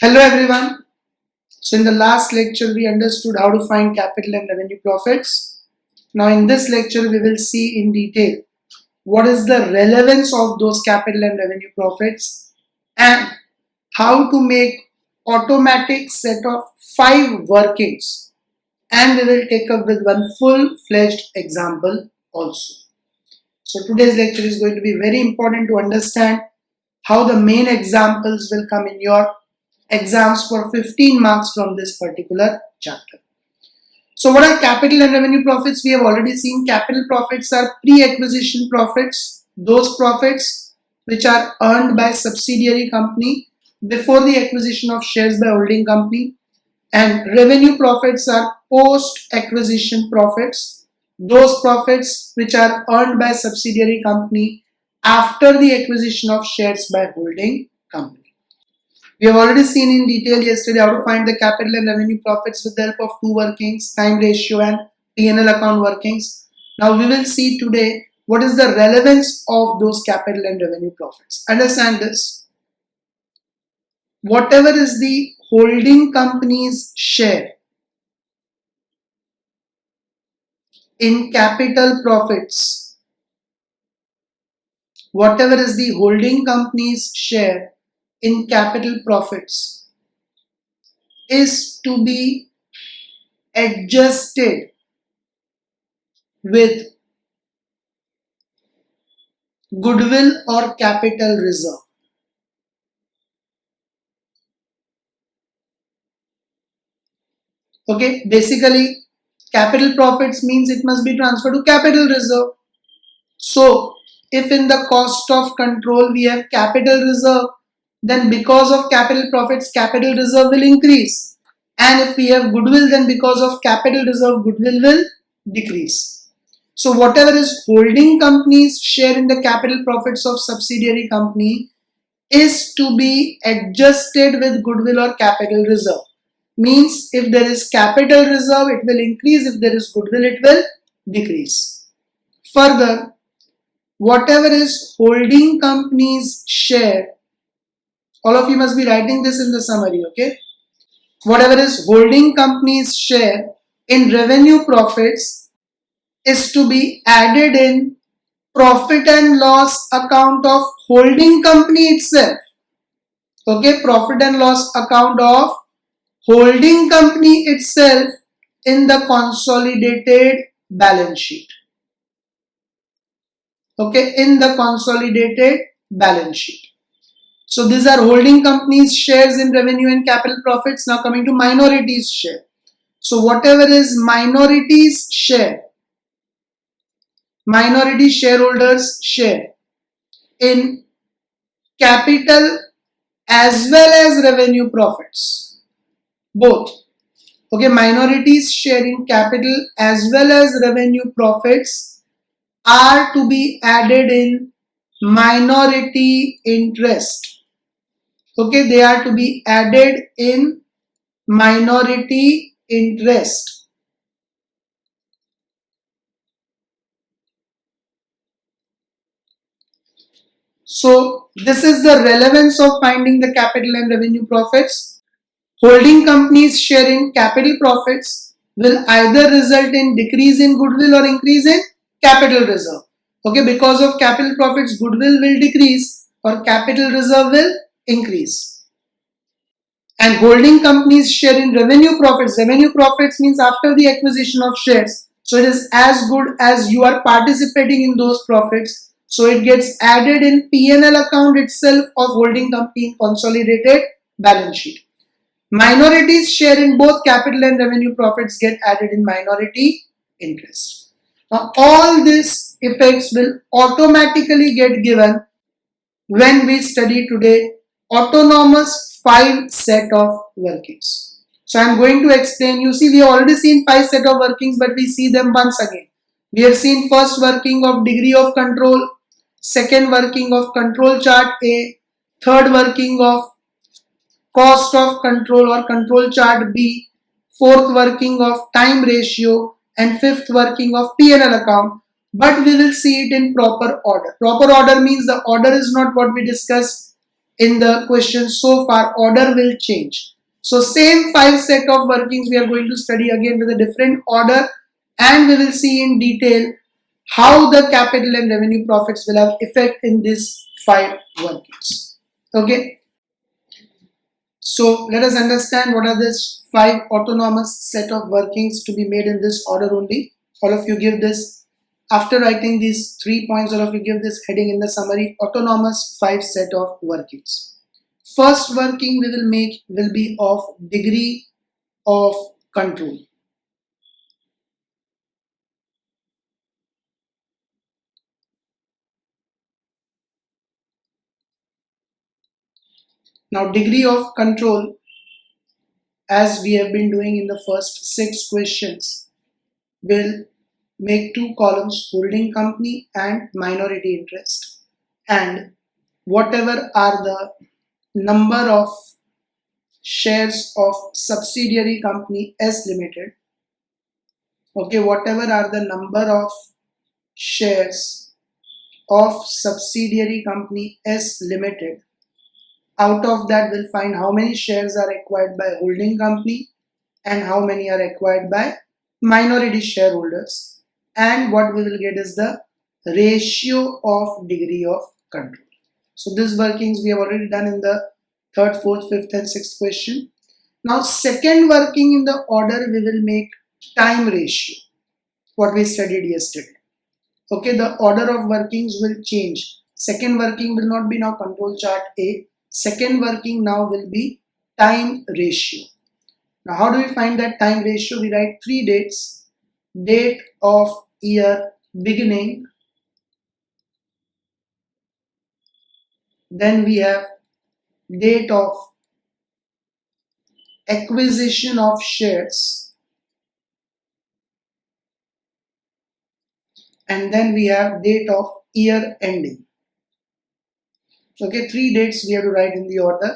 Hello everyone. So in the last lecture we understood how to find capital and revenue profits. Now in this lecture we will see in detail what is the relevance of those capital and revenue profits and how to make automatic set of 5 workings, and we will take up with one full-fledged example also. So today's lecture is going to be very important to understand how the main examples will come in your exams for 15 marks from this particular chapter. So what are capital and revenue profits? We have already seen capital profits are pre-acquisition profits, those profits which are earned by subsidiary company before the acquisition of shares by holding company, and revenue profits are post-acquisition profits, those profits which are earned by subsidiary company after the acquisition of shares by holding company. We have already seen in detail yesterday how to find the capital and revenue profits with the help of 2 workings, time ratio and P&L account workings. Now we will see today what is the relevance of those capital and revenue profits. Understand this. Whatever is the holding company's share in capital profits, whatever is the holding company's share in capital profits is to be adjusted with goodwill or capital reserve. Okay, basically capital profits means it must be transferred to capital reserve. So if in the cost of control we have capital reserve, then because of capital profits, capital reserve will increase. And if we have goodwill, then because of capital reserve, goodwill will decrease. So whatever is holding company's share in the capital profits of subsidiary company is to be adjusted with goodwill or capital reserve. Means if there is capital reserve, it will increase. If there is goodwill, it will decrease. Further, whatever is holding company's share, all of you must be writing this in the summary, okay? Whatever is holding company's share in revenue profits is to be added in profit and loss account of holding company itself. Okay, profit and loss account of holding company itself in the consolidated balance sheet. Okay, in the consolidated balance sheet. So these are holding companies' shares in revenue and capital profits. Now coming to minorities' share. So whatever is minorities' share, minority shareholders' share in capital as well as revenue profits, both. Okay, minorities' share in capital as well as revenue profits are to be added in minority interest. Okay, they are to be added in minority interest. So this is the relevance of finding the capital and revenue profits. Holding companies' share in capital profits will either result in decrease in goodwill or increase in capital reserve. Okay, because of capital profits, goodwill will decrease or capital reserve will increase. And holding companies' share in revenue profits means after the acquisition of shares. So it is as good as you are participating in those profits. So it gets added in P&L account itself of holding company in consolidated balance sheet. Minorities' share in both capital and revenue profits get added in minority interest. Now all these effects will automatically get given when we study today autonomous 5 set of workings. So I am going to explain. You see, we have already seen 5 set of workings, but we see them once again. We have seen first working of degree of control, second working of control chart A, third working of cost of control or control chart B, fourth working of time ratio, and fifth working of P&L account. But we will see it in proper order. Proper order means the order is not what we discussed in the question so far, order will change. So same 5 set of workings we are going to study again with a different order, and we will see in detail how the capital and revenue profits will have effect in these 5 workings. Okay. So let us understand what are these 5 autonomous set of workings to be made in this order only. All of you give this, after writing these 3 points, all of you give this heading in the summary: autonomous 5 set of workings. First working we will make will be of degree of control. Now degree of control, as we have been doing in the first 6 questions, will make 2 columns: holding company and minority interest, and whatever are the number of shares of subsidiary company S Limited, okay, whatever are the number of shares of subsidiary company S Limited, out of that we'll find how many shares are acquired by holding company and how many are acquired by minority shareholders, and what we will get is the ratio of degree of control. So these workings we have already done in the third, fourth, fifth and sixth question. Now second working in the order we will make time ratio, what we studied yesterday. Okay, the order of workings will change. Second working will not be now control chart A. Second working now will be time ratio. Now how do we find that time ratio? We write 3 dates: date of year beginning, then we have date of acquisition of shares, and then we have date of year ending. Okay, 3 dates we have to write in the order: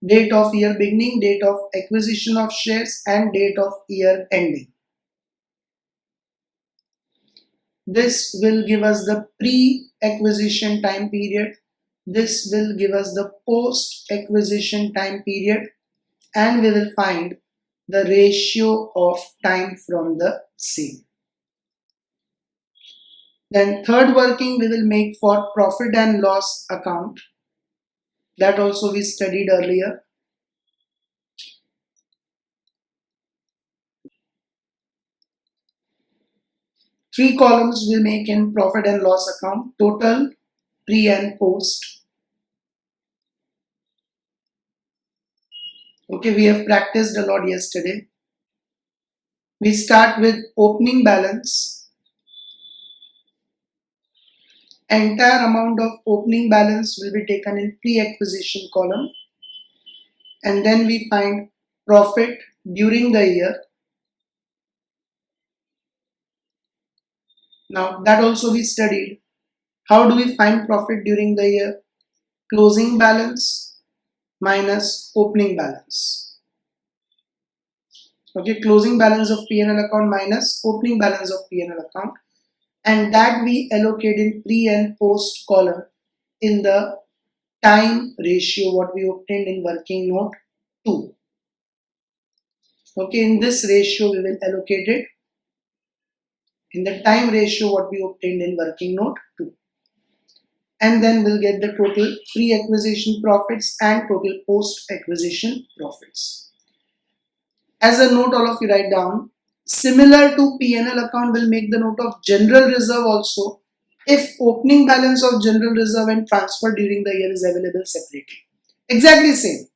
date of year beginning, date of acquisition of shares, and date of year ending. This will give us the pre-acquisition time period. This will give us the post-acquisition time period, and we will find the ratio of time from the same. Then third working we will make for profit and loss account. That also we studied earlier. Three columns we'll make in profit and loss account: total, pre and post. Okay, we have practiced a lot yesterday. We start with opening balance. Entire amount of opening balance will be taken in pre-acquisition column, and then we find profit during the year. Now that also we studied. How do we find profit during the year? Closing balance minus opening balance. Okay, closing balance of P&L account minus opening balance of P&L account, and that we allocate in pre and post column in the time ratio what we obtained in working note 2. Okay, in this ratio we will allocate it in the time ratio what we obtained in working note 2, and then we'll get the total pre-acquisition profits and total post-acquisition profits. As a note, all of you write down, similar to P&L account, will make the note of general reserve also if opening balance of general reserve and transfer during the year is available separately. Exactly same.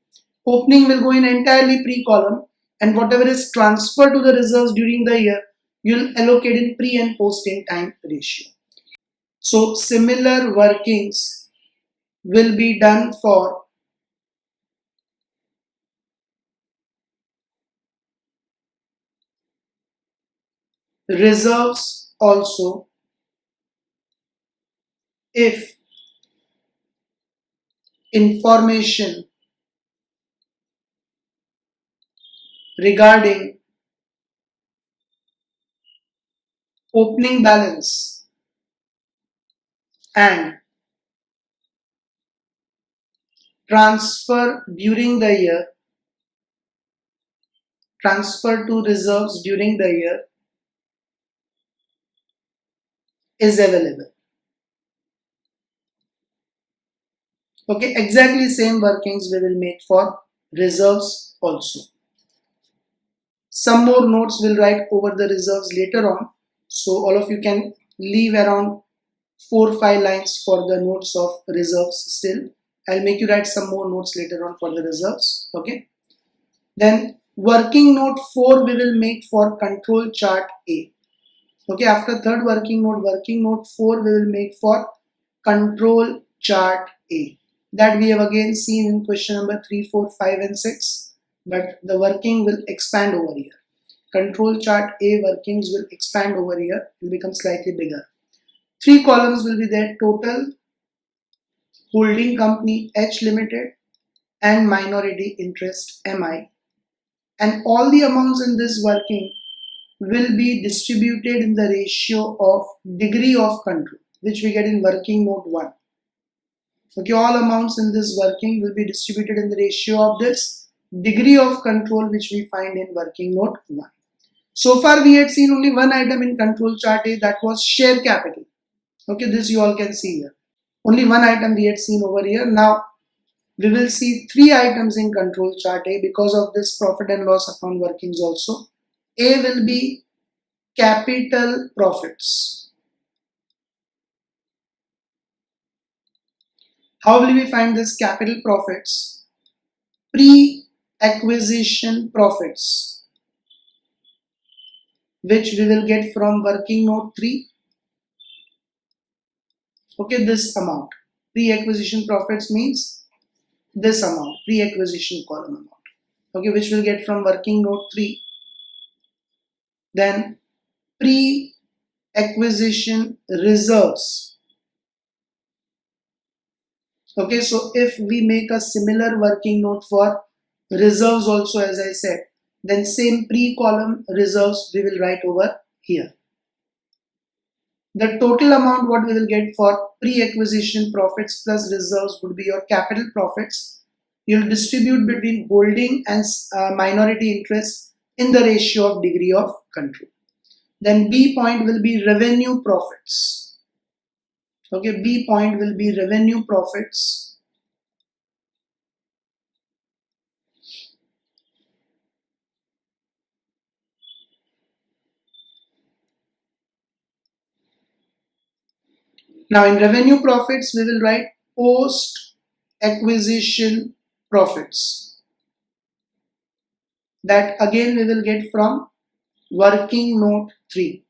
Opening will go in entirely pre column, and whatever is transferred to the reserves during the year, you'll allocate in pre and post in time ratio. So similar workings will be done for reserves also if information regarding opening balance and transfer during the year, transfer to reserves during the year is available. Okay, exactly same workings we will make for reserves also. Some more notes will write over the reserves later on. So all of you can leave around 4-5 lines for the notes of reserves still. I'll make you write some more notes later on for the reserves. Okay. Then working note 4 we will make for control chart A. Okay, after third working note 4 we will make for control chart A. That we have again seen in question number 3, 4, 5 and 6. But the working will expand over here. Control chart A workings will expand over here, will become slightly bigger. 3 columns will be there: total, holding company H Limited, and minority interest MI. And all the amounts in this working will be distributed in the ratio of degree of control, which we get in working note 1. Okay, all amounts in this working will be distributed in the ratio of this degree of control, which we find in working note 1. So far we had seen only one item in control chart A, that was share capital. Okay, this you all can see here. Only one item we had seen over here. Now we will see 3 items in control chart A because of this profit and loss account workings also. A will be capital profits. How will we find this capital profits? Pre-acquisition profits, which we will get from working note 3. Okay, this amount. Pre-acquisition profits means this amount, pre-acquisition column amount. Okay, which we'll get from working note 3. Then pre-acquisition reserves. Okay, so if we make a similar working note for reserves also, as I said, then same pre-column reserves we will write over here. The total amount what we will get for pre-acquisition profits plus reserves would be your capital profits. You'll distribute between holding and minority interest in the ratio of degree of control. Then B point will be revenue profits. Okay, B point will be revenue profits. Now in revenue profits, we will write post acquisition profits. That again we will get from working note 3.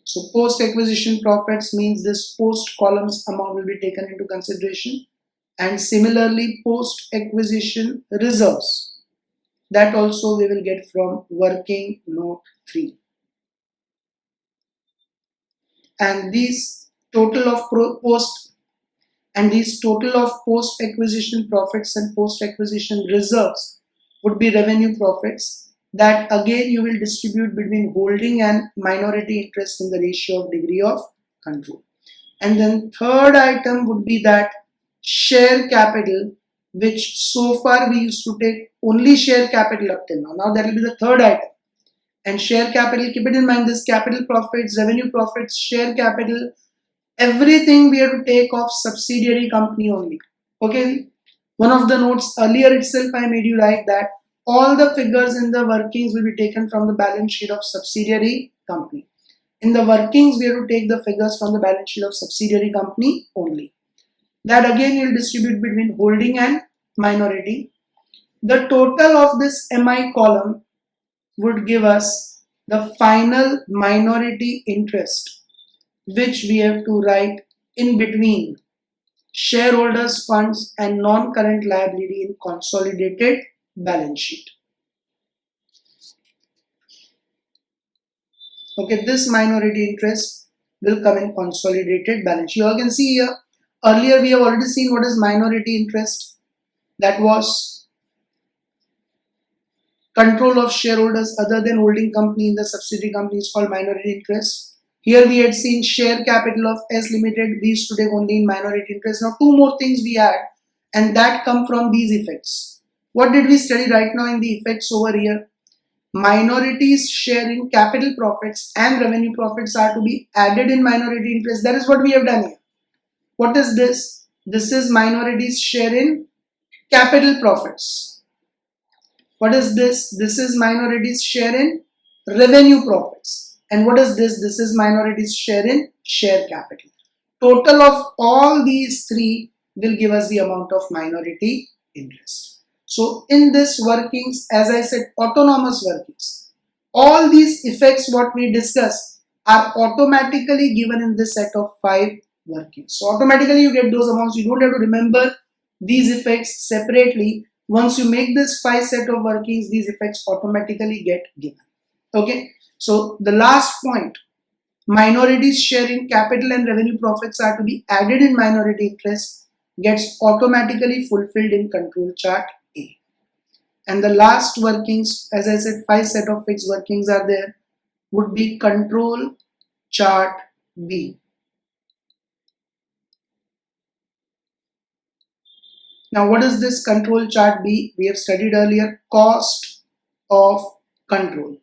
So post acquisition profits means this post columns amount will be taken into consideration, and similarly post acquisition reserves, that also we will get from working note 3. And these total of post acquisition profits and post acquisition reserves would be revenue profits, that again you will distribute between holding and minority interest in the ratio of degree of control. And then third item would be that share capital, which so far we used to take only share capital up till now. Now that will be the third item. And share capital, keep it in mind, this capital profits, revenue profits, share capital, everything we have to take off subsidiary company only. Okay, one of the notes earlier itself I made you write that all the figures in the workings will be taken from the balance sheet of subsidiary company. In the workings we have to take the figures from the balance sheet of subsidiary company only. That again you will distribute between holding and minority. The total of this MI column would give us the final minority interest, which we have to write in between shareholders funds and non-current liability in consolidated balance sheet. Okay, this minority interest will come in consolidated balance sheet. You all can see here, earlier we have already seen what is minority interest. That was control of shareholders other than holding company in the subsidiary company is called minority interest. Here we had seen share capital of S Limited, we used to take only in minority interest. Now two more things we had. and that come from these effects. What did we study right now in the effects over here? Minorities' share in capital profits and revenue profits are to be added in minority interest. That is what we have done here. What is this? This is minorities' share in capital profits. What is this? This is minorities' share in revenue profits. And what is this? This is minorities' share in share capital. Total of all these three will give us the amount of minority interest. So in this workings, as I said, autonomous workings, all these effects what we discussed are automatically given in this set of 5 workings. So automatically you get those amounts. You don't have to remember these effects separately. Once you make this 5 set of workings, these effects automatically get given. Okay. So the last point, minorities' share in capital and revenue profits are to be added in minority interest, gets automatically fulfilled in control chart A. And the last workings, as I said, 5 set of fixed workings are there, would be control chart B. Now what is this control chart B? We have studied earlier, cost of control.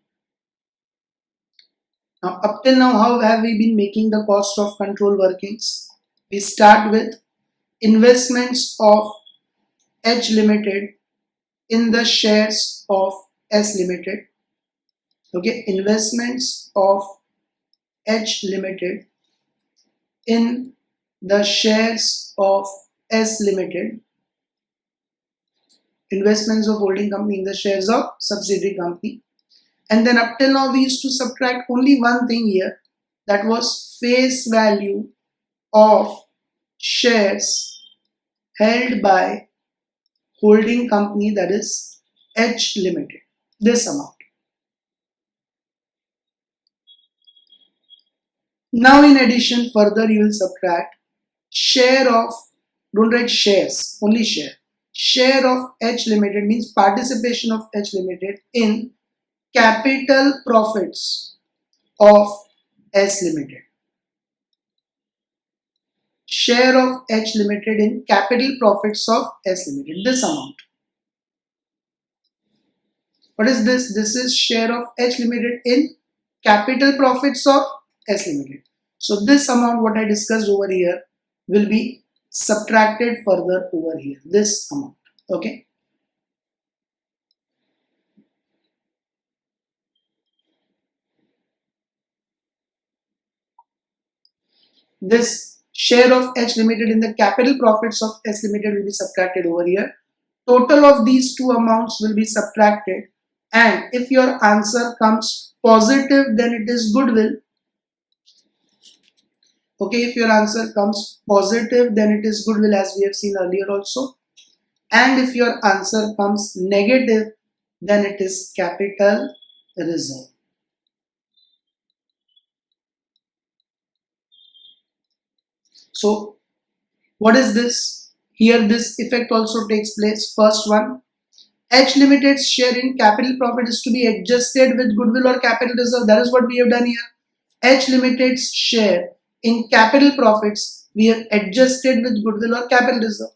Now up till now, how have we been making the cost of control workings? We start with investments of H Limited in the shares of S Limited. Okay, investments of H Limited in the shares of S Limited. Investments of holding company in the shares of subsidiary company. And then up till now we used to subtract only one thing here, that was face value of shares held by holding company, that is H Limited, this amount. Now in addition, further you will subtract share of, don't write shares, only share of H Limited means participation of H Limited in capital profits of S Limited. Share of H Limited in capital profits of S Limited, this amount. What is this? This is share of H Limited in capital profits of S Limited. So this amount what I discussed over here will be subtracted further over here, this amount. Okay. This share of H Limited in the capital profits of S Limited will be subtracted over here. Total of these two amounts will be subtracted, and if your answer comes positive, then it is goodwill. Okay, if your answer comes positive, then it is goodwill, as we have seen earlier also. And if your answer comes negative, then it is capital reserve. So what is this? Here this effect also takes place. First one, H Limited's share in capital profit is to be adjusted with goodwill or capital reserve. That is what we have done here. H Limited's share in capital profits we have adjusted with goodwill or capital reserve.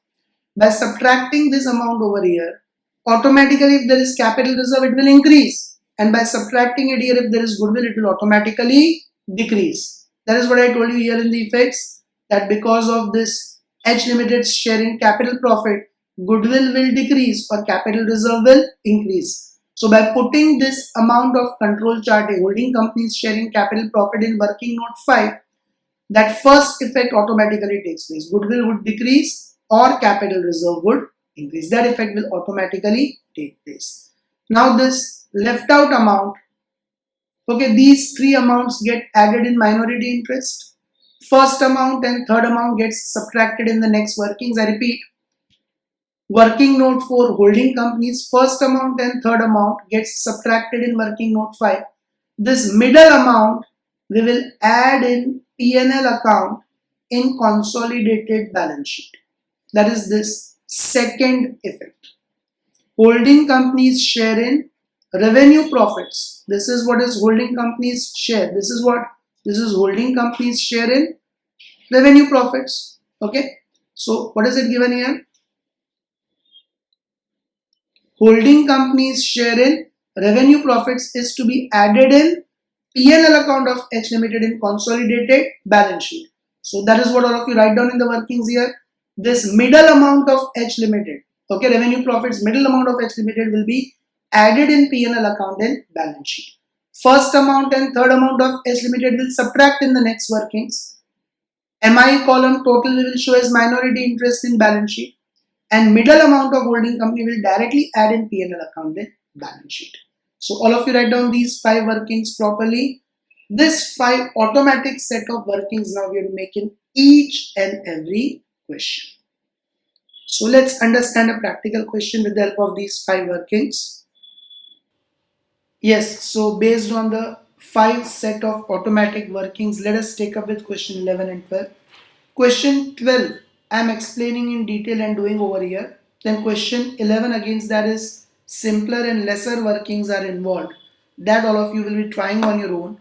By subtracting this amount over here, automatically if there is capital reserve it will increase, and by subtracting it here if there is goodwill it will automatically decrease. That is what I told you here in the effects, that because of this H Limited's share in capital profit, goodwill will decrease or capital reserve will increase. So by putting this amount of control chart, a holding company's share in capital profit in working note 5, that first effect automatically takes place. Goodwill would decrease or capital reserve would increase. That effect will automatically take place. Now this left out amount, okay, these three amounts get added in minority interest. First amount and third amount gets subtracted in the next workings. I repeat, working note 4, holding companies, first amount and third amount gets subtracted in working note 5. This middle amount we will add in P&L account in consolidated balance sheet. That is this second effect. Holding companies share in revenue profits. This is what is holding companies share. This is what? This is holding companies share in revenue profits. Okay. So what is it given here? holding company's share in revenue profits is to be added in P&L account of H Limited in consolidated balance sheet. So that is what all of you write down in the workings here. This middle amount of H Limited, okay, revenue profits middle amount of H Limited will be added in P&L account in balance sheet. First amount and third amount of H Limited will subtract in the next workings. MI column total we will show as minority interest in balance sheet, and middle amount of holding company will directly add in P&L account in balance sheet. So all of you write down these 5 workings properly. This 5 automatic set of workings now we are making each and every question. So let's understand a practical question with the help of these 5 workings. Yes, so based on the 5 set of automatic workings, let us take up with question 11 and 12. Question 12 I am explaining in detail and doing over here. Then question 11 against that is simpler and lesser workings are involved. That all of you will be trying on your own,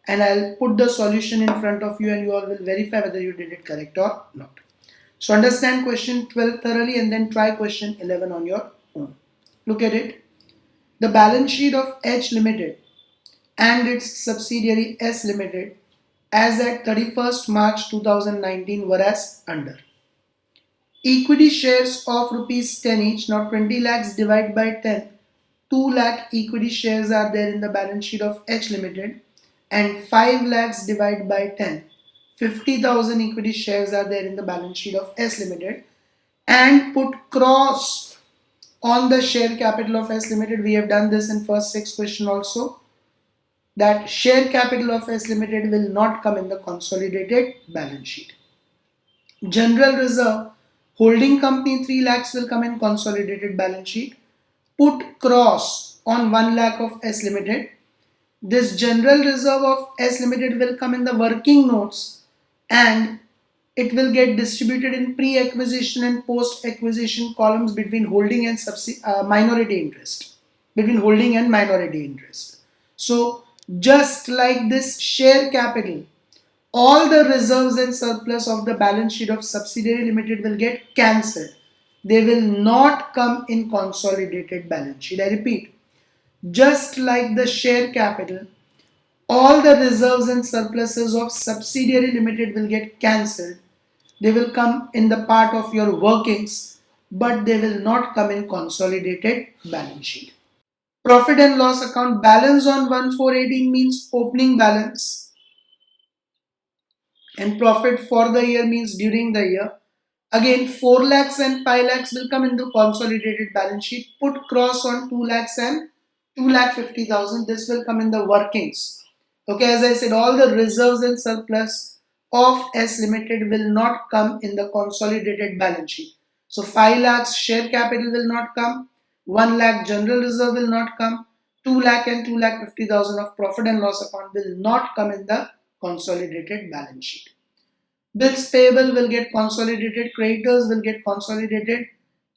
and I'll put the solution in front of you and you all will verify whether you did it correct or not. So understand question 12 thoroughly and then try question 11 on your own. Look at it. The balance sheet of H Limited and its subsidiary S Limited as at 31st March 2019 were as under. Equity shares of rupees 10 each, now 20 lakhs divided by 10. 2 lakh equity shares are there in the balance sheet of H Limited, and 5 lakhs divided by 10. 50,000 equity shares are there in the balance sheet of S Limited, and put cross on the share capital of S Limited. We have done this in first 6 question also, that share capital of S Limited will not come in the consolidated balance sheet. General reserve holding company 3 lakhs will come in consolidated balance sheet. Put cross on 1 lakh of S Limited. This general reserve of S Limited will come in the working notes and it will get distributed in pre-acquisition and post-acquisition columns between holding and minority interest. Between holding and minority interest. So just like this share capital, all the reserves and surplus of the balance sheet of subsidiary limited will get cancelled. They will not come in consolidated balance sheet. I repeat, just like the share capital, all the reserves and surpluses of subsidiary limited will get cancelled. They will come in the part of your workings, but they will not come in consolidated balance sheet. Profit and loss account balance on 1/4/18 means opening balance, and profit for the year means during the year. Again, 4 lakhs and 5 lakhs will come into consolidated balance sheet. Put cross on 2 lakhs and 2,50,000. This will come in the workings. Okay, as I said, all the reserves and surplus of S Limited will not come in the consolidated balance sheet. So 5 lakhs share capital will not come. 1 lakh general reserve will not come. 2 lakh and 2,50,000 of profit and loss account will not come in the consolidated balance sheet. Bills payable will get consolidated, creditors will get consolidated,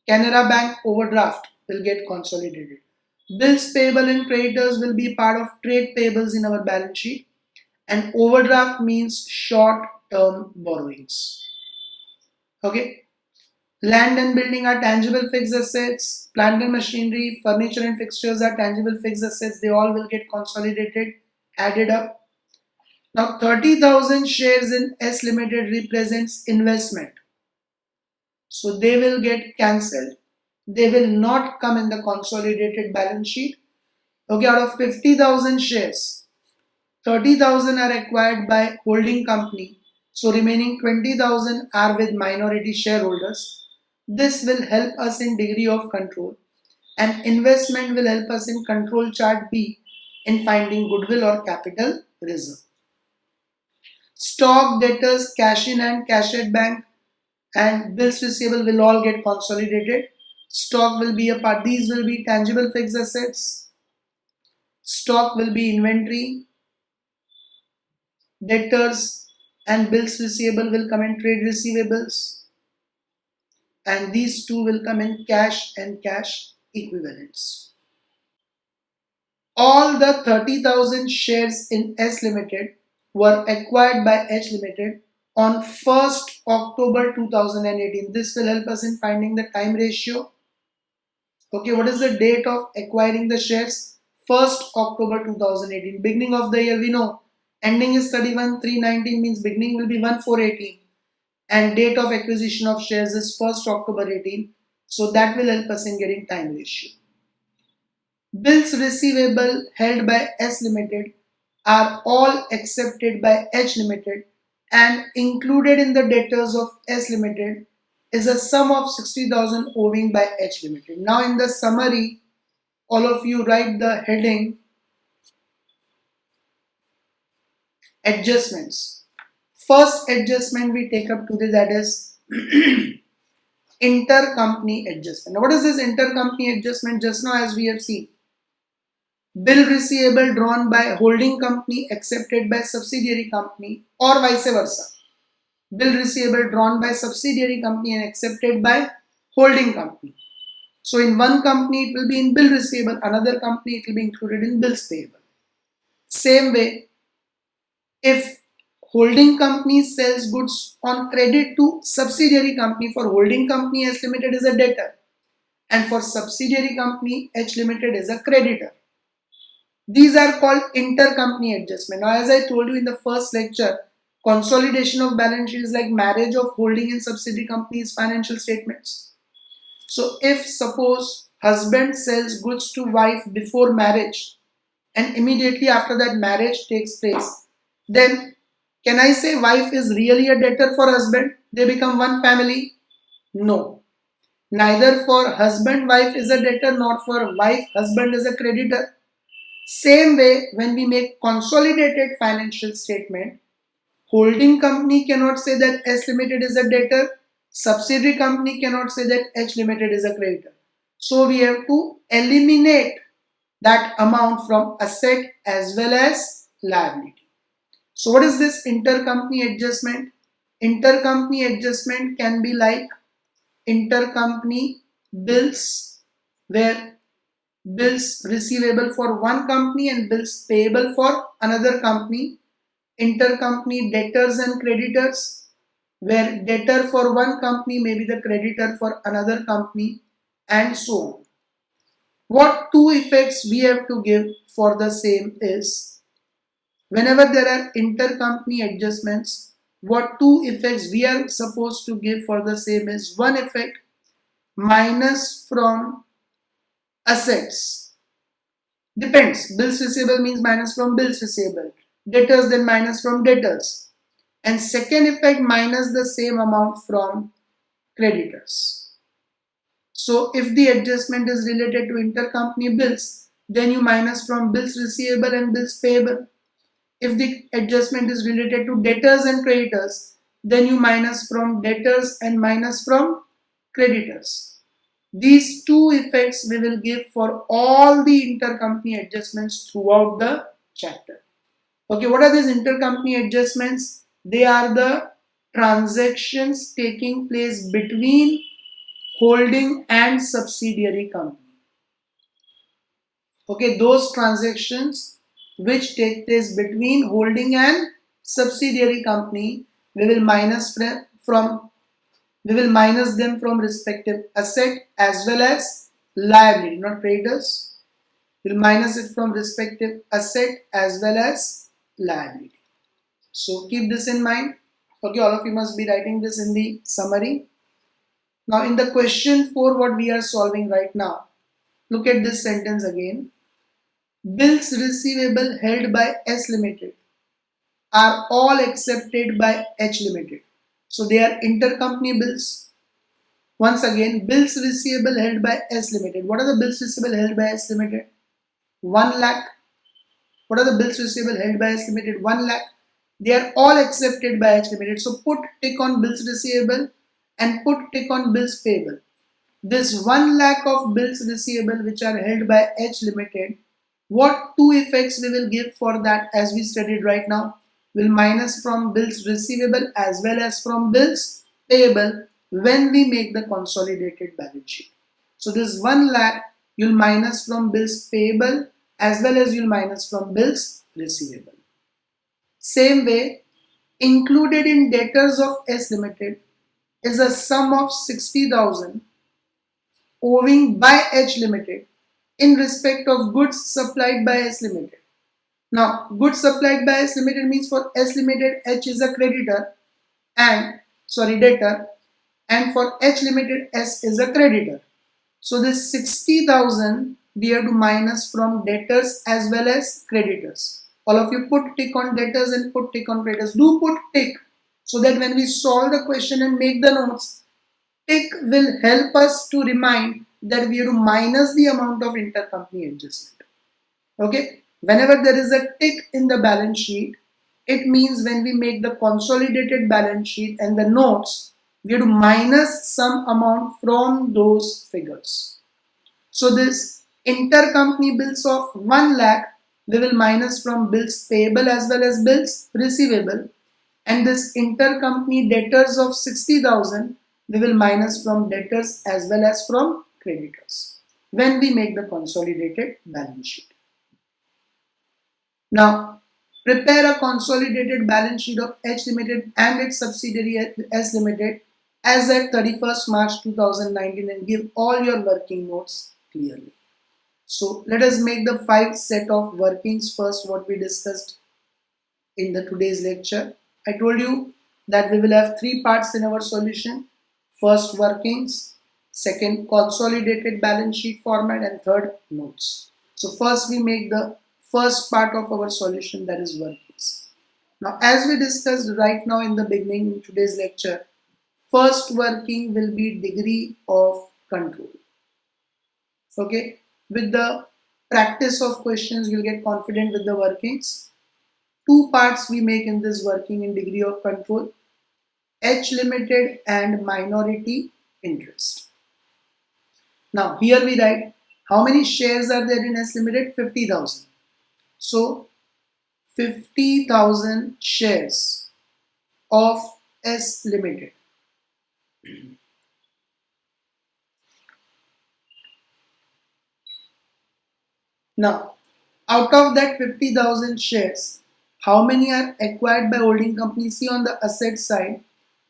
Canara Bank overdraft will get consolidated. Bills payable and creditors will be part of trade payables in our balance sheet, and overdraft means short term borrowings. Okay. Land and building are tangible fixed assets, plant and machinery, furniture and fixtures are tangible fixed assets. They all will get consolidated, added up. Now 30,000 shares in S Limited represents investment. So they will get cancelled. They will not come in the consolidated balance sheet. Okay, out of 50,000 shares, 30,000 are acquired by holding company. So remaining 20,000 are with minority shareholders. This will help us in degree of control, and investment will help us in control chart B in finding goodwill or capital reserve. Stock, debtors, cash in and cash at bank, and bills receivable will all get consolidated. Stock will be a part. These will be tangible fixed assets. Stock will be inventory. Debtors and bills receivable will come in trade receivables. And these two will come in cash and cash equivalents. All the 30,000 shares in S Limited were acquired by H Limited on 1st October 2018. This will help us in finding the time ratio. Okay, what is the date of acquiring the shares? 1st October 2018. Beginning of the year we know. Ending is 31/3/19 means beginning will be 1/4/18. And date of acquisition of shares is 1st October 18. So that will help us in getting time ratio. Bills receivable held by S Limited are all accepted by H Limited and included in the debtors of S Limited is a sum of 60,000 owing by H Limited. Now in the summary, all of you write the heading adjustments. First adjustment we take up today, that is intercompany adjustment. Now what is this intercompany adjustment? Just now as we have seen, bill receivable drawn by holding company accepted by subsidiary company or vice versa. Bill receivable drawn by subsidiary company and accepted by holding company. So in one company it will be in bill receivable, another company it will be included in bills payable. Same way, if holding company sells goods on credit to subsidiary company, for holding company S Limited is a debtor and for subsidiary company H Limited is a creditor. These are called intercompany adjustment. Now as I told you in the first lecture, consolidation of balance sheet is like marriage of holding and subsidiary companies financial statements. So if suppose husband sells goods to wife before marriage and immediately after that marriage takes place, then can I say wife is really a debtor for husband? They become one family? No. Neither for husband wife is a debtor, nor for wife husband is a creditor. Same way, when we make consolidated financial statement, holding company cannot say that S Limited is a debtor, subsidiary company cannot say that H Limited is a creditor. So we have to eliminate that amount from asset as well as liability. So what is this intercompany adjustment? Intercompany adjustment can be like intercompany bills, where bills receivable for one company and bills payable for another company. Intercompany debtors and creditors, where debtor for one company may be the creditor for another company, and so on. What two effects we have to give for the same is, whenever there are intercompany adjustments, what two effects we are supposed to give for the same is, one effect, minus from assets. Depends. Bills receivable means minus from bills receivable. Debtors then minus from debtors. And second effect, minus the same amount from creditors. So if the adjustment is related to intercompany bills, then you minus from bills receivable and bills payable. If the adjustment is related to debtors and creditors, then you minus from debtors and minus from creditors. These two effects we will give for all the intercompany adjustments throughout the chapter. Okay, what are these intercompany adjustments? They are the transactions taking place between holding and subsidiary company. Okay, those transactions which take place between holding and subsidiary company, we will minus them from respective asset as well as liability, not creditors. We'll minus it from respective asset as well as liability. So keep this in mind. Okay, all of you must be writing this in the summary. Now in the question 4, what we are solving right now, look at this sentence again. Bills receivable held by S Limited are all accepted by H Limited. So they are intercompany bills. Once again, bills receivable held by S Limited. What are the bills receivable held by S Limited? 1 lakh. What are the bills receivable held by S Limited? 1 lakh. They are all accepted by H Limited. So put tick on bills receivable and put tick on bills payable. This 1 lakh of bills receivable which are held by H Limited, what two effects we will give for that, as we studied right now? We'll minus from bills receivable as well as from bills payable when we make the consolidated balance sheet. So this 1 lakh you'll minus from bills payable as well as you'll minus from bills receivable. Same way, included in debtors of S Limited is a sum of 60,000 owing by H Limited in respect of goods supplied by S Limited. Now, goods supplied by S Limited means for S Limited, H is a creditor and debtor, and for H Limited, S is a creditor. So this 60,000 we have to minus from debtors as well as creditors. All of you put tick on debtors and put tick on creditors. Do put tick so that when we solve the question and make the notes, tick will help us to remind that we have to minus the amount of intercompany adjustment. Okay, whenever there is a tick in the balance sheet, it means when we make the consolidated balance sheet and the notes, we have to minus some amount from those figures. So this intercompany bills of 1 lakh, we will minus from bills payable as well as bills receivable, and this intercompany debtors of 60,000, we will minus from debtors as well as from creditors when we make the consolidated balance sheet. Now, prepare a consolidated balance sheet of H Limited and its subsidiary S Limited as at 31st March 2019 and give all your working notes clearly. So let us make the 5 set of workings first, what we discussed in the today's lecture. I told you that we will have 3 parts in our solution. First, workings, second, consolidated balance sheet format, and third, notes. So first we make the first part of our solution, that is workings. Now, as we discussed right now in the beginning in today's lecture, first working will be degree of control. Okay, with the practice of questions, you'll get confident with the workings. 2 parts we make in this working in degree of control: H Limited and minority interest. Now here we write how many shares are there in S Limited? 50,000. So 50,000 shares of S Limited. Now, out of that 50,000 shares, how many are acquired by holding company? See on the asset side,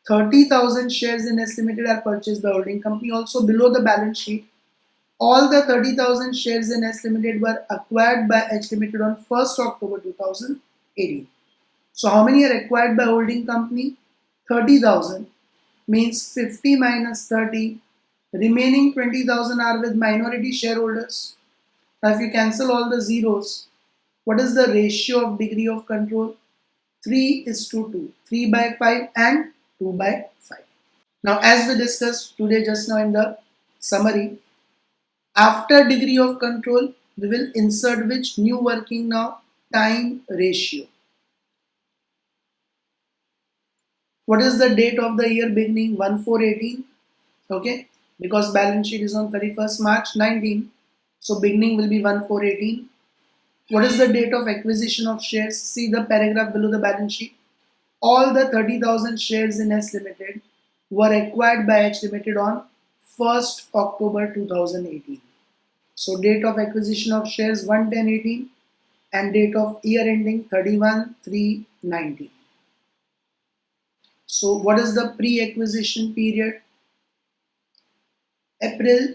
30,000 shares in S Limited are purchased by holding company. Also below the balance sheet, all the 30,000 shares in S Limited were acquired by H Limited on 1st October 2018. So how many are acquired by holding company? 30,000 means 50 minus 30. Remaining 20,000 are with minority shareholders. Now if you cancel all the zeros, what is the ratio of degree of control? 3:2. 3 by 5 and 2 by 5. Now as we discussed today just now in the summary, after degree of control, we will insert which new working now? Time ratio. What is the date of the year beginning? 1/4/18. Okay, because balance sheet is on 31st March 19. So beginning will be 1/4/18. What is the date of acquisition of shares? See the paragraph below the balance sheet. All the 30,000 shares in S Limited were acquired by H Limited on 1st October 2018. So date of acquisition of shares 1/10/18 and date of year ending 31/3/19. So what is the pre-acquisition period? April,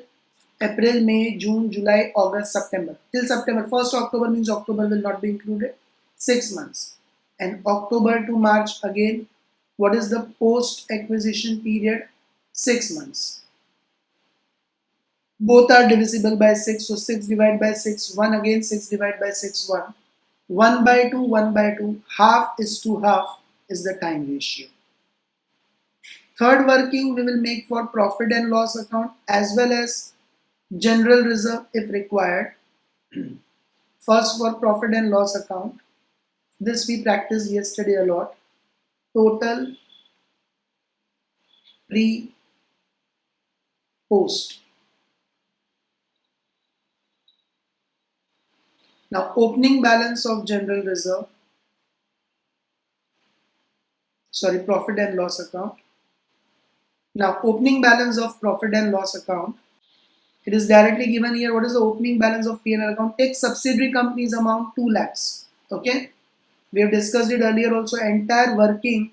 May, June, July, August, September. Till September. 1st October means October will not be included. 6 months. And October to March again. What is the post-acquisition period? 6 months. Both are divisible by 6. So 6 divided by 6, 1 again, 6 divided by 6, 1. 1/2, 1/2, half is to half is the time ratio. Third working we will make for profit and loss account as well as general reserve if required. First for profit and loss account, this we practiced yesterday a lot. Total, pre, post. Now opening balance of general reserve, profit and loss account. Now opening balance of profit and loss account, it is directly given here. What is the opening balance of P&L account? Take subsidiary company's amount 2 lakhs. Okay, we have discussed it earlier also. Entire working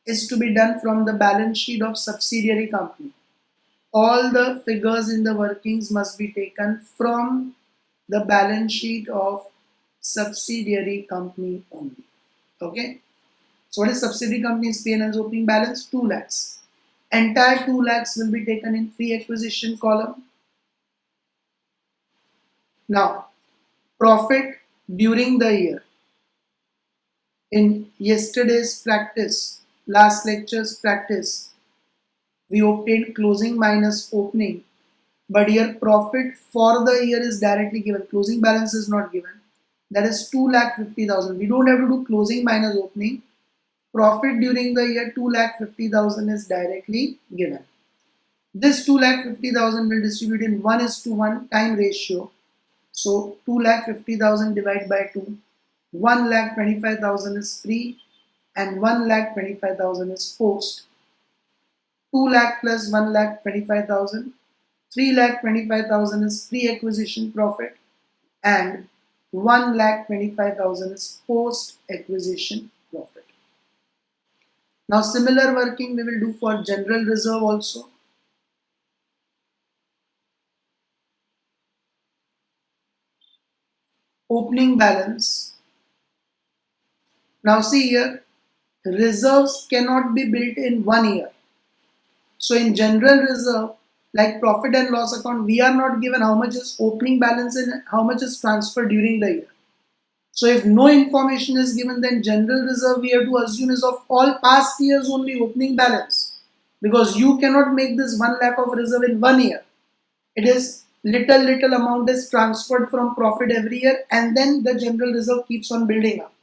is to be done from the balance sheet of subsidiary company. all the figures in the workings must be taken from the balance sheet of subsidiary company only. Okay. So what is subsidiary company's P&L's opening balance? 2 lakhs. Entire 2 lakhs will be taken in pre-acquisition column. Now, profit during the year. In yesterday's practice, last lecture's practice, we obtained closing minus opening, but here profit for the year is directly given. Closing balance is not given. That is 2,50,000. We don't have to do closing minus opening. Profit during the year 2,50,000 is directly given. This 2,50,000 will distribute in 1:1 time ratio. So 2,50,000 divided by 2. 1,25,000 is pre and 1,25,000 is post. 2 lakh plus 1,25,000. 3,25,000 is pre-acquisition profit and 1,25,000 is post-acquisition profit. Now similar working we will do for general reserve also. Opening balance. Now see here, reserves cannot be built in 1 year. So in general reserve, like profit and loss account, we are not given how much is opening balance and how much is transferred during the year. So if no information is given, then general reserve we have to assume is of all past years only opening balance, because you cannot make this 1 lakh of reserve in 1 year. It is little amount is transferred from profit every year, and then the general reserve keeps on building up.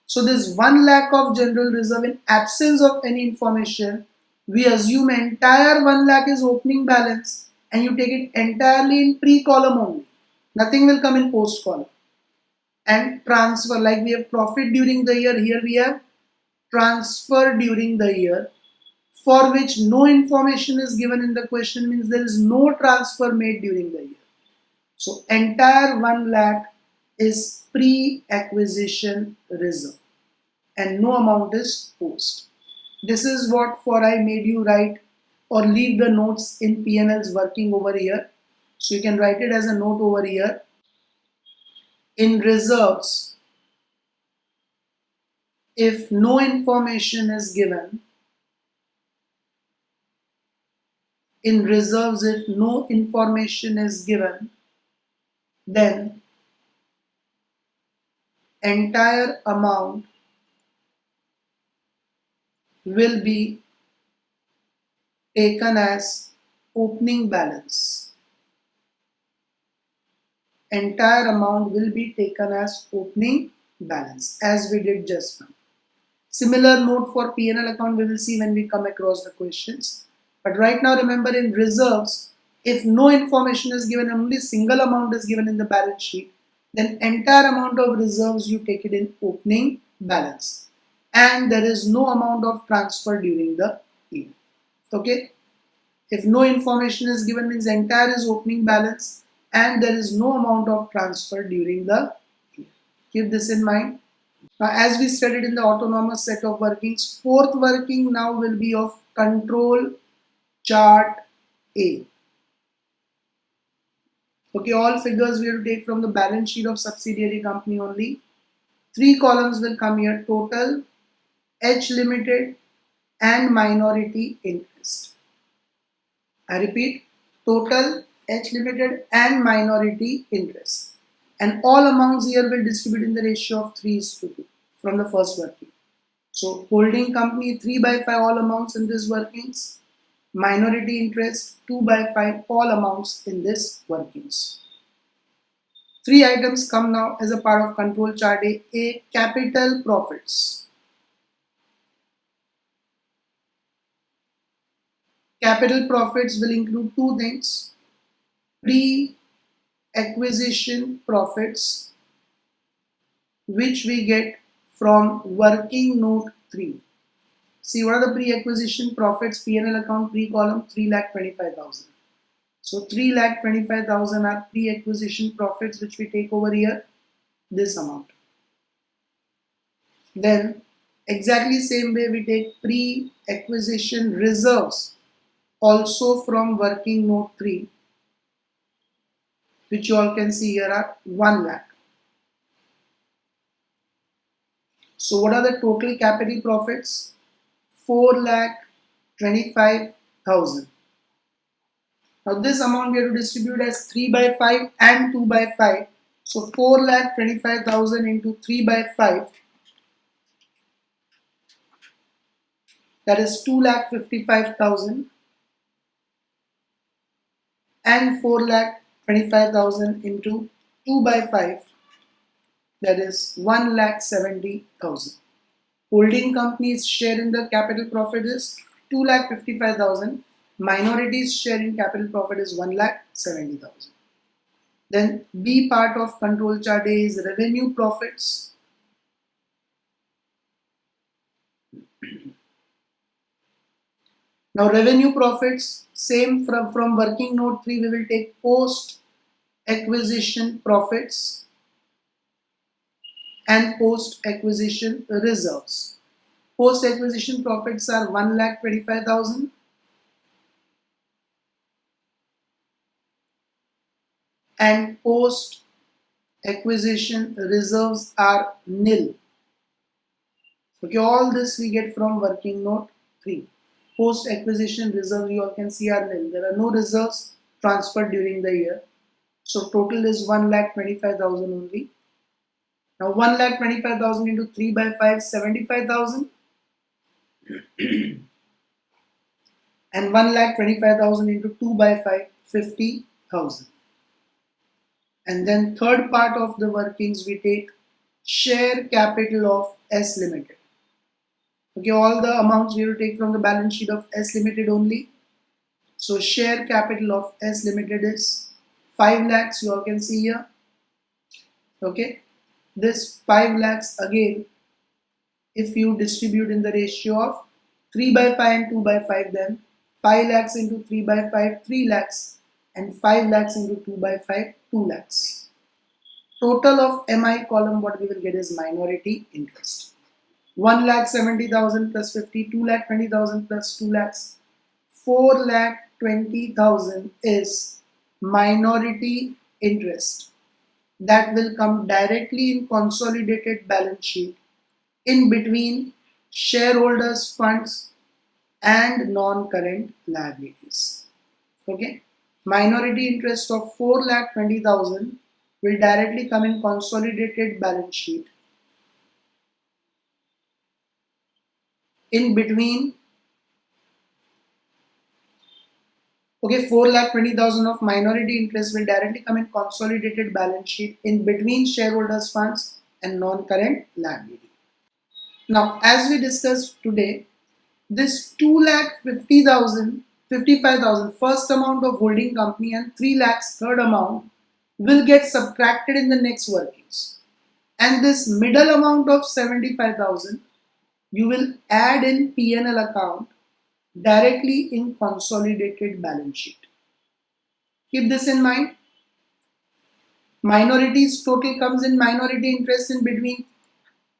So this 1 lakh of general reserve, in absence of any information, we assume entire 1 lakh is opening balance and you take it entirely in pre-column only. Nothing will come in post column. And transfer, like we have profit during the year, here we have transfer during the year, for which no information is given in the question, means there is no transfer made during the year. So entire 1 lakh is pre-acquisition reserve and no amount is post. This is what for I made you write or leave the notes in P&L's working over here. So you can write it as a note over here. In reserves, if no information is given, in reserves if no information is given, then entire amount will be taken as opening balance. Entire amount will be taken as opening balance, as we did just now. Similar note for P&L account we will see when we come across the questions. But right now remember, in reserves, if no information is given, only single amount is given in the balance sheet, then entire amount of reserves you take it in opening balance. And there is no amount of transfer during the year. Okay. If no information is given, means entire is opening balance and there is no amount of transfer during the year. Keep this in mind. Now as we studied in the autonomous set of workings, fourth working now will be of control chart A. Okay, all figures we will take from the balance sheet of subsidiary company only. 3 columns will come here: total, H limited and minority interest. I repeat, total, H limited and minority interest. And all amounts here will distribute in the ratio of 3:2 from the first working. So holding company 3/5 all amounts in this workings. Minority interest 2/5 all amounts in this workings. 3 items come now as a part of control chart A. A, capital profits. Capital profits will include 2 things: pre-acquisition profits, which we get from working note 3. See, what are the pre-acquisition profits? P&L account pre-column 3,25,000. So 3,25,000 are pre-acquisition profits which we take over here, this amount. Then exactly same way we take pre-acquisition reserves. also from working note 3, which you all can see here, are 1 lakh. So what are the total capital profits? 4,25,000. Now this amount we have to distribute as 3 by 5 and 2 by 5. So 4,25,000 into 3 by 5, that is 2,55,000, and 4,25,000 into 2 by 5, that is 1,70,000. Holding company's share in the capital profit is 2,55,000. Minorities share in capital profit is 1,70,000. Then B part of control chart A is revenue profits. Now revenue profits, same from working note 3, we will take post acquisition profits and post acquisition reserves. Post acquisition profits are 1,25,000 and post acquisition reserves are nil. Okay, all this we get from working note 3. Post acquisition reserves you all can see are nil. There are no reserves transferred during the year. So total is 1,25,000 only. Now 1,25,000 into 3 by 5, 75,000. And 1,25,000 into 2 by 5, 50,000. And then third part of the workings we take share capital of S Limited. Okay, all the amounts we will take from the balance sheet of S Limited only. So share capital of S Limited is 5 lakhs, you all can see here. Okay, this 5 lakhs again, if you distribute in the ratio of 3 by 5 and 2 by 5, then 5 lakhs into 3 by 5, 3 lakhs, and 5 lakhs into 2 by 5, 2 lakhs. Total of MI column, what we will get is minority interest. 1,70,000 plus 50, 2,20,000 plus 2 lakhs, 4,20,000 is minority interest that will come directly in consolidated balance sheet in between shareholders funds and non-current liabilities. Okay, minority interest of 4,20,000 will directly come in consolidated balance sheet in between. Okay, 4,20,000 of minority interest will directly come in consolidated balance sheet in between shareholders funds and non-current liability. Now, as we discussed today, this 2,50,000, 55,000 first amount of holding company and 3 lakhs third amount will get subtracted in the next workings. And this middle amount of 75,000 you will add in P&L account directly in consolidated balance sheet. Keep this in mind. Minorities total comes in minority interest in between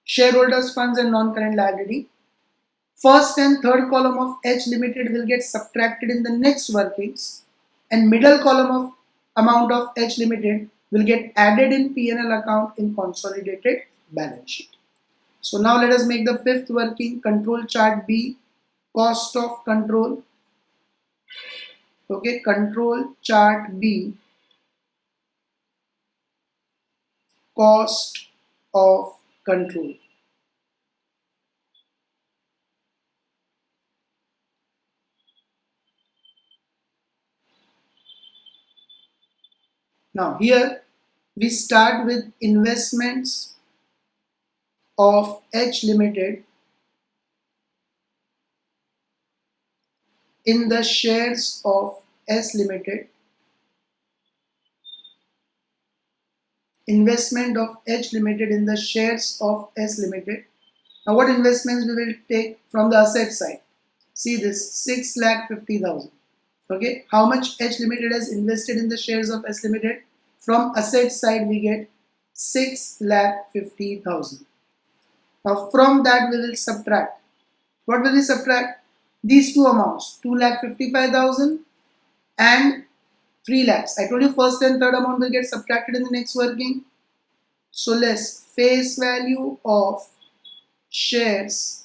shareholders funds and non-current liability. First and third column of H Limited will get subtracted in the next workings, and middle column of amount of H Limited will get added in P&L account in consolidated balance sheet. So now let us make the fifth working, control chart B, cost of control. Okay, control chart B, cost of control. Now here we start with investments of H Limited in the shares of S Limited. Investment of H Limited in the shares of S Limited. Now what investments we will take from the asset side? See this 6,50,000. Okay, how much H Limited has invested in the shares of S Limited? From asset side we get 6,50,000. Now from that we will subtract. What will we subtract? these two amounts, 2,55,000 and 3 lakhs. I told you first and third amount will get subtracted in the next working. So less face value of shares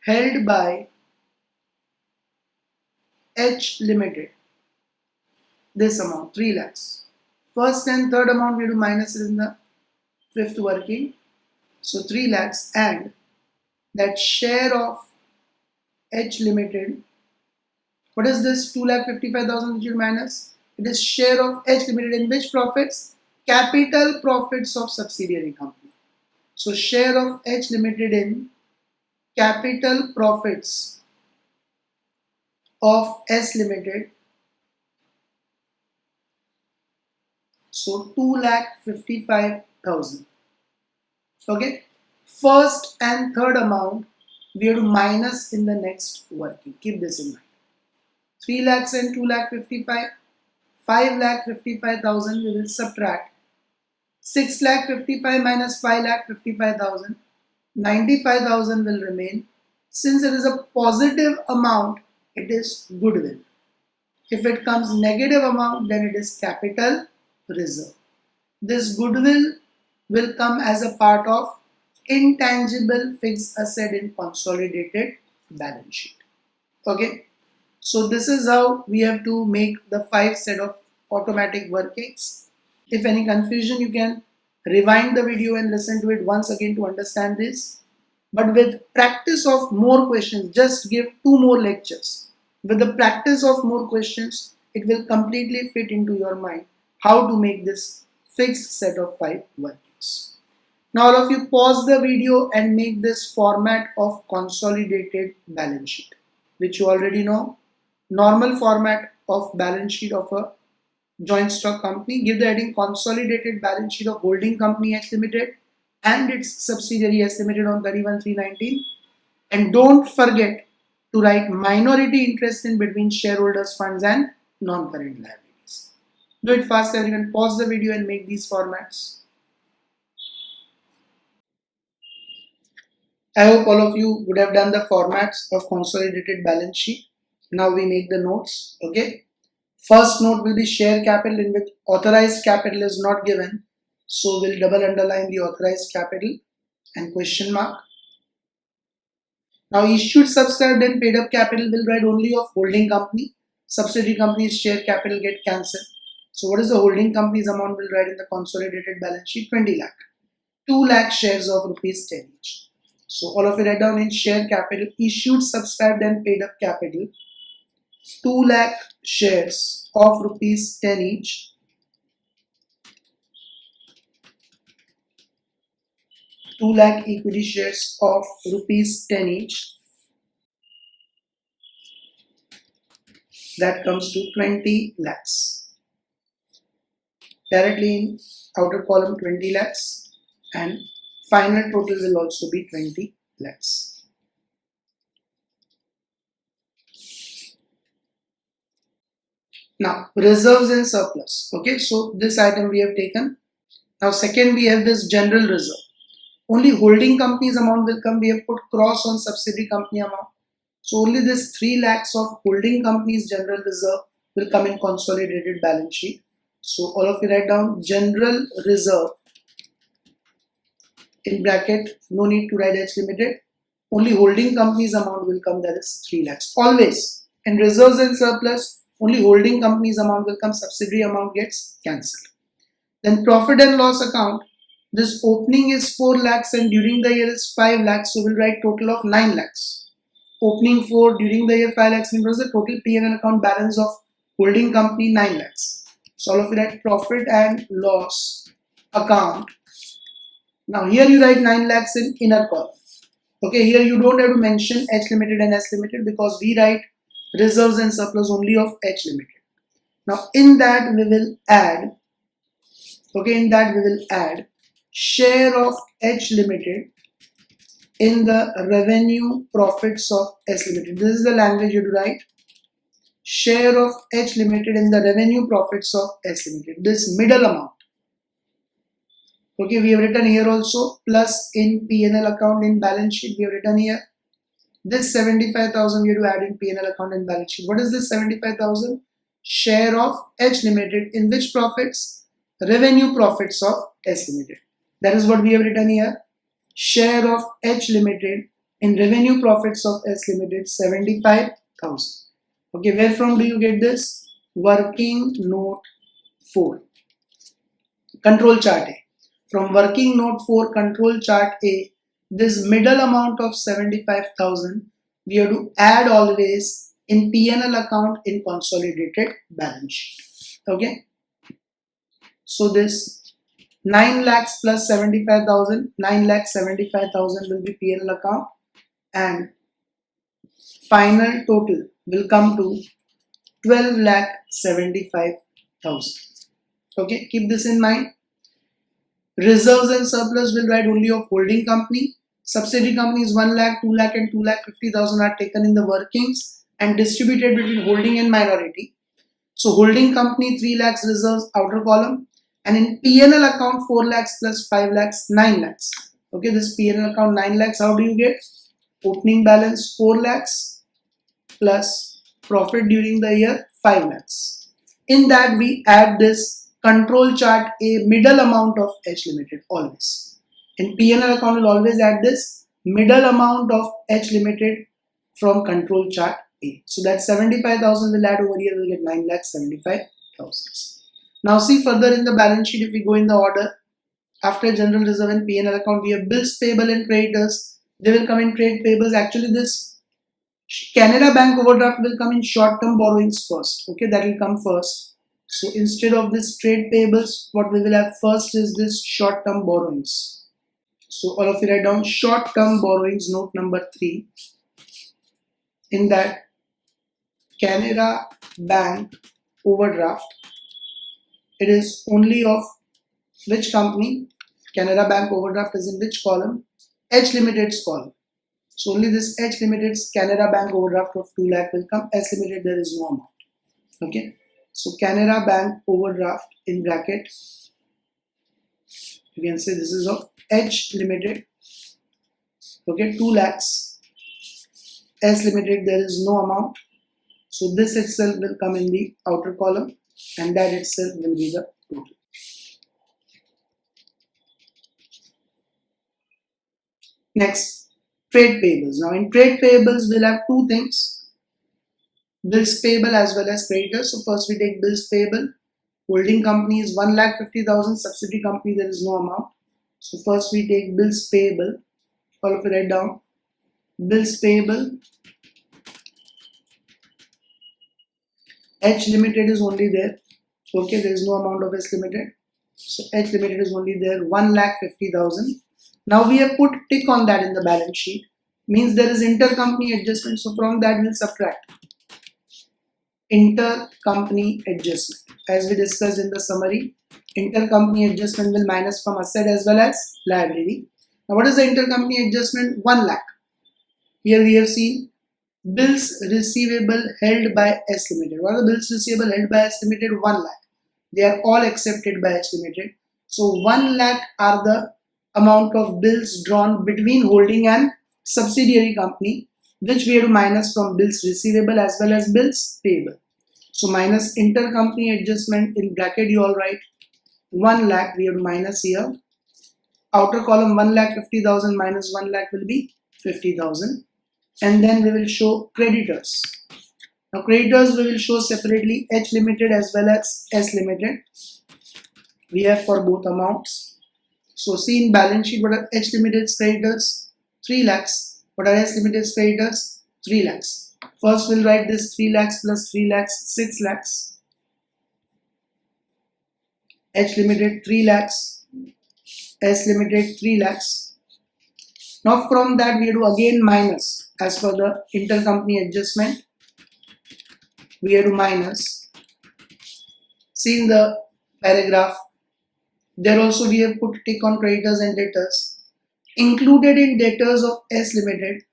held by H Limited. This amount, 3 lakhs. First and third amount we have to minus it in the fifth working. So 3 lakhs, and that share of H Limited. What is this 2,55,000 which you minus? It is share of H Limited in which profits? Capital profits of subsidiary company. So share of H Limited in capital profits of S Limited. So 2,55,000. Okay. First and third amount we have to minus in the next working. Keep this in mind. 3 lakhs and 2,55,000. 5,55,000 we will subtract. 6,55,000 minus 5,55,000. 95,000 will remain. Since it is a positive amount, it is goodwill. If it comes negative amount, then it is capital reserve. This goodwill will come as a part of intangible fixed asset in consolidated balance sheet. Okay. So this is how we have to make the 5 set of automatic workings. If any confusion, you can rewind the video and listen to it once again to understand this. But with practice of more questions, just give 2 more lectures. With the practice of more questions, it will completely fit into your mind how to make this fixed set of 5 workings. Now all of you pause the video and make this format of consolidated balance sheet, which you already know. Normal format of balance sheet of a joint stock company. Give the heading consolidated balance sheet of holding company H Limited and its subsidiary S Limited on 31/3/19. And don't forget to write minority interest in between shareholders funds and non-current liabilities. Do it fast, everyone. Pause the video and make these formats. I hope all of you would have done the formats of consolidated balance sheet. Now we make the notes. Okay. First note will be share capital, in which authorized capital is not given. So we'll double underline the authorized capital and question mark. Now issued, subscribed and paid up capital will write only of holding company. Subsidiary company's share capital get cancelled. So what is the holding company's amount will write in the consolidated balance sheet? 20 lakh. 2 lakh shares of rupees 10 each. So all of it write down in share capital, issued, subscribed and paid up capital. 2 lakh shares of rupees 10 each. Two lakh equity shares of rupees 10 each. That comes to 20 lakhs. Directly in outer column 20 lakhs, and final total will also be 20 lakhs. Now reserves and surplus. Okay, so this item we have taken. Now second we have this general reserve. Only holding company's amount will come. We have put cross on subsidiary company amount. So only this 3 lakhs of holding company's general reserve will come in consolidated balance sheet. So all of you write down general reserve in bracket. No need to write H Limited. Only holding company's amount will come, that is 3 lakhs. Always in reserves and surplus, only holding company's amount will come, subsidiary amount gets cancelled. Then profit and loss account. This opening is 4 lakhs and during the year is 5 lakhs. So we'll write total of 9 lakhs. Opening 4, during the year 5 lakhs, means the total P&L account balance of holding company 9 lakhs. So all of you write profit and loss account. Now here you write 9 lakhs in inner column. Okay, here you don't have to mention H Limited and S Limited because we write reserves and surplus only of H Limited. Now in that we will add, share of H Limited in the revenue profits of S Limited. This is the language you write. Share of H Limited in the revenue profits of S Limited. This middle amount. Okay, we have written here also plus in P&L account in balance sheet we have written here. This 75,000 we have to add in P&L account and balance sheet. What is this 75,000? Share of H Limited in which profits? Revenue profits of S Limited. That is what we have written here. Share of H Limited in revenue profits of S Limited 75,000. Okay, where from do you get this? Working note 4. Control chart A. From working note 4 control chart A, this middle amount of 75,000 we have to add always in P&L account in consolidated balance sheet. Okay. So this 9 lakhs plus 75,000, 9,75,000 will be P&L account, and final total will come to 12,75,000. Okay, keep this in mind. Reserves and surplus will write only of holding company. Subsidiary companies 1 lakh, 2 lakh and 2,50,000 are taken in the workings and distributed between holding and minority. So holding company 3 lakhs reserves outer column, and in P&L account 4 lakhs plus 5 lakhs 9 lakhs. Okay, this P&L account 9 lakhs, how do you get? Opening balance 4 lakhs plus profit during the year 5 lakhs. In that we add this control chart A middle amount of H Limited always. In P&L account we'll always add this middle amount of H Limited from control chart A. So that 75,000 will add over here, we'll get 9,75,000. Now see further in the balance sheet, if we go in the order, after general reserve and P&L account we have bills payable and creditors. They will come in trade payables. Actually this Canara Bank overdraft will come in short term borrowings first. Okay, that will come first. So instead of this trade payables, what we will have first is this short term borrowings. So all of you write down short term borrowings, note number 3. In that Canara Bank overdraft, it is only of which company? Canara Bank overdraft is in which column? H Limited's column. So only this H Limited's Canara Bank overdraft of 2 lakh will come. S Limited there is no amount. Okay. So Canara Bank overdraft in bracket, you can say this is of H Limited. Okay, 2 lakhs. S Limited there is no amount. So this itself will come in the outer column, and that itself will be the total. Next, trade payables. Now in trade payables we'll have two things. Bills payable as well as creditors. So first we take bills payable. Holding company is 1,50,000. Subsidiary company there is no amount. So first we take bills payable. All of you write down. Bills payable. H Limited is only there. Okay, there is no amount of S Limited. So H Limited is only there, 1,50,000. Now we have put tick on that in the balance sheet. Means there is intercompany adjustment. So from that we'll subtract intercompany adjustment. As we discussed in the summary, intercompany adjustment will minus from asset as well as liability. Now what is the intercompany adjustment? 1 lakh. Here we have seen bills receivable held by S Limited. What are the bills receivable held by S Limited? 1 lakh. They are all accepted by H Limited. So 1 lakh are the amount of bills drawn between holding and subsidiary company, which we have to minus from bills receivable as well as bills payable. So minus intercompany adjustment in bracket you all write 1 lakh, we have to minus here. Outer column 1,50,000 minus 1 lakh will be 50,000. And then we will show creditors. Now creditors we will show separately, H Limited as well as S Limited. We have for both amounts. So see in balance sheet what are H Limited's creditors? 3 lakhs. What are S Limited's creditors? 3 lakhs. First we'll write this 3 lakhs plus 3 lakhs, 6 lakhs. H Limited 3 lakhs. S Limited 3 lakhs. Now from that we have to again minus. As per the intercompany adjustment, we have to minus. See in the paragraph, there also we have put tick on creditors and debtors. Included in debtors of S Limited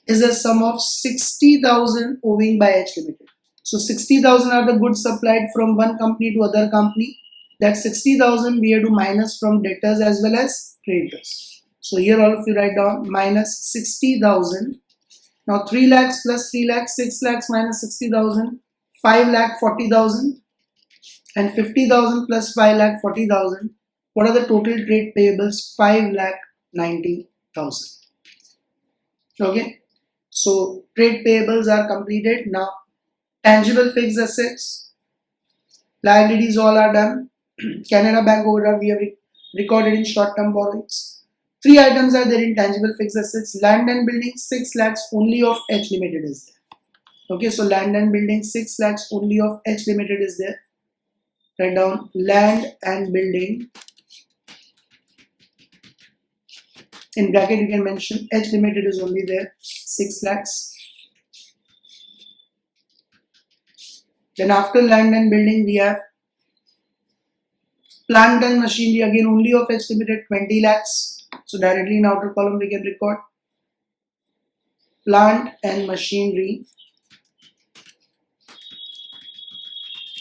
is a sum of 60,000 owing by H Limited. So 60,000 are the goods supplied from one company to other company. That 60,000 we have to minus from debtors as well as creditors. So here all of you write down minus 60,000. Now 3 lakhs plus 3 lakhs, 6 lakhs minus 60,000, 5 lakh 40,000, and 50,000 plus 5 lakh 40,000. What are the total trade payables? 5 lakh 90,000. Okay, so trade payables are completed. Now tangible fixed assets, liabilities all are done. Canara Bank overdraft we have recorded in short-term borrowings. 3 items are there in tangible fixed assets. Land and building 6 lakhs only of H Limited is there. Okay, so land and building 6 lakhs only of H Limited is there. Write down land and building. In bracket you can mention H Limited is only there 6 lakhs. Then after land and building we have plant and machinery again only of H Limited 20 lakhs. So directly in outer column we can record plant and machinery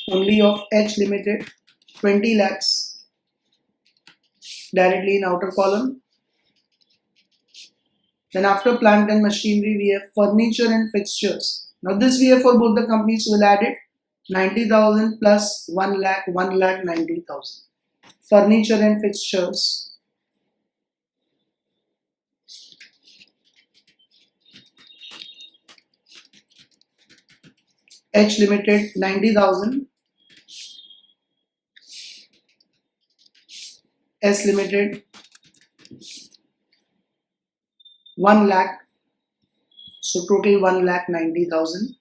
only of H Limited 20 lakhs directly in outer column. Then after plant and machinery we have furniture and fixtures. Now this we have for both the companies, so we'll add it 90,000 plus 1 lakh 90,000. Furniture and fixtures H Limited 90,000, S Limited 1 lakh, so total 1 lakh 90,000.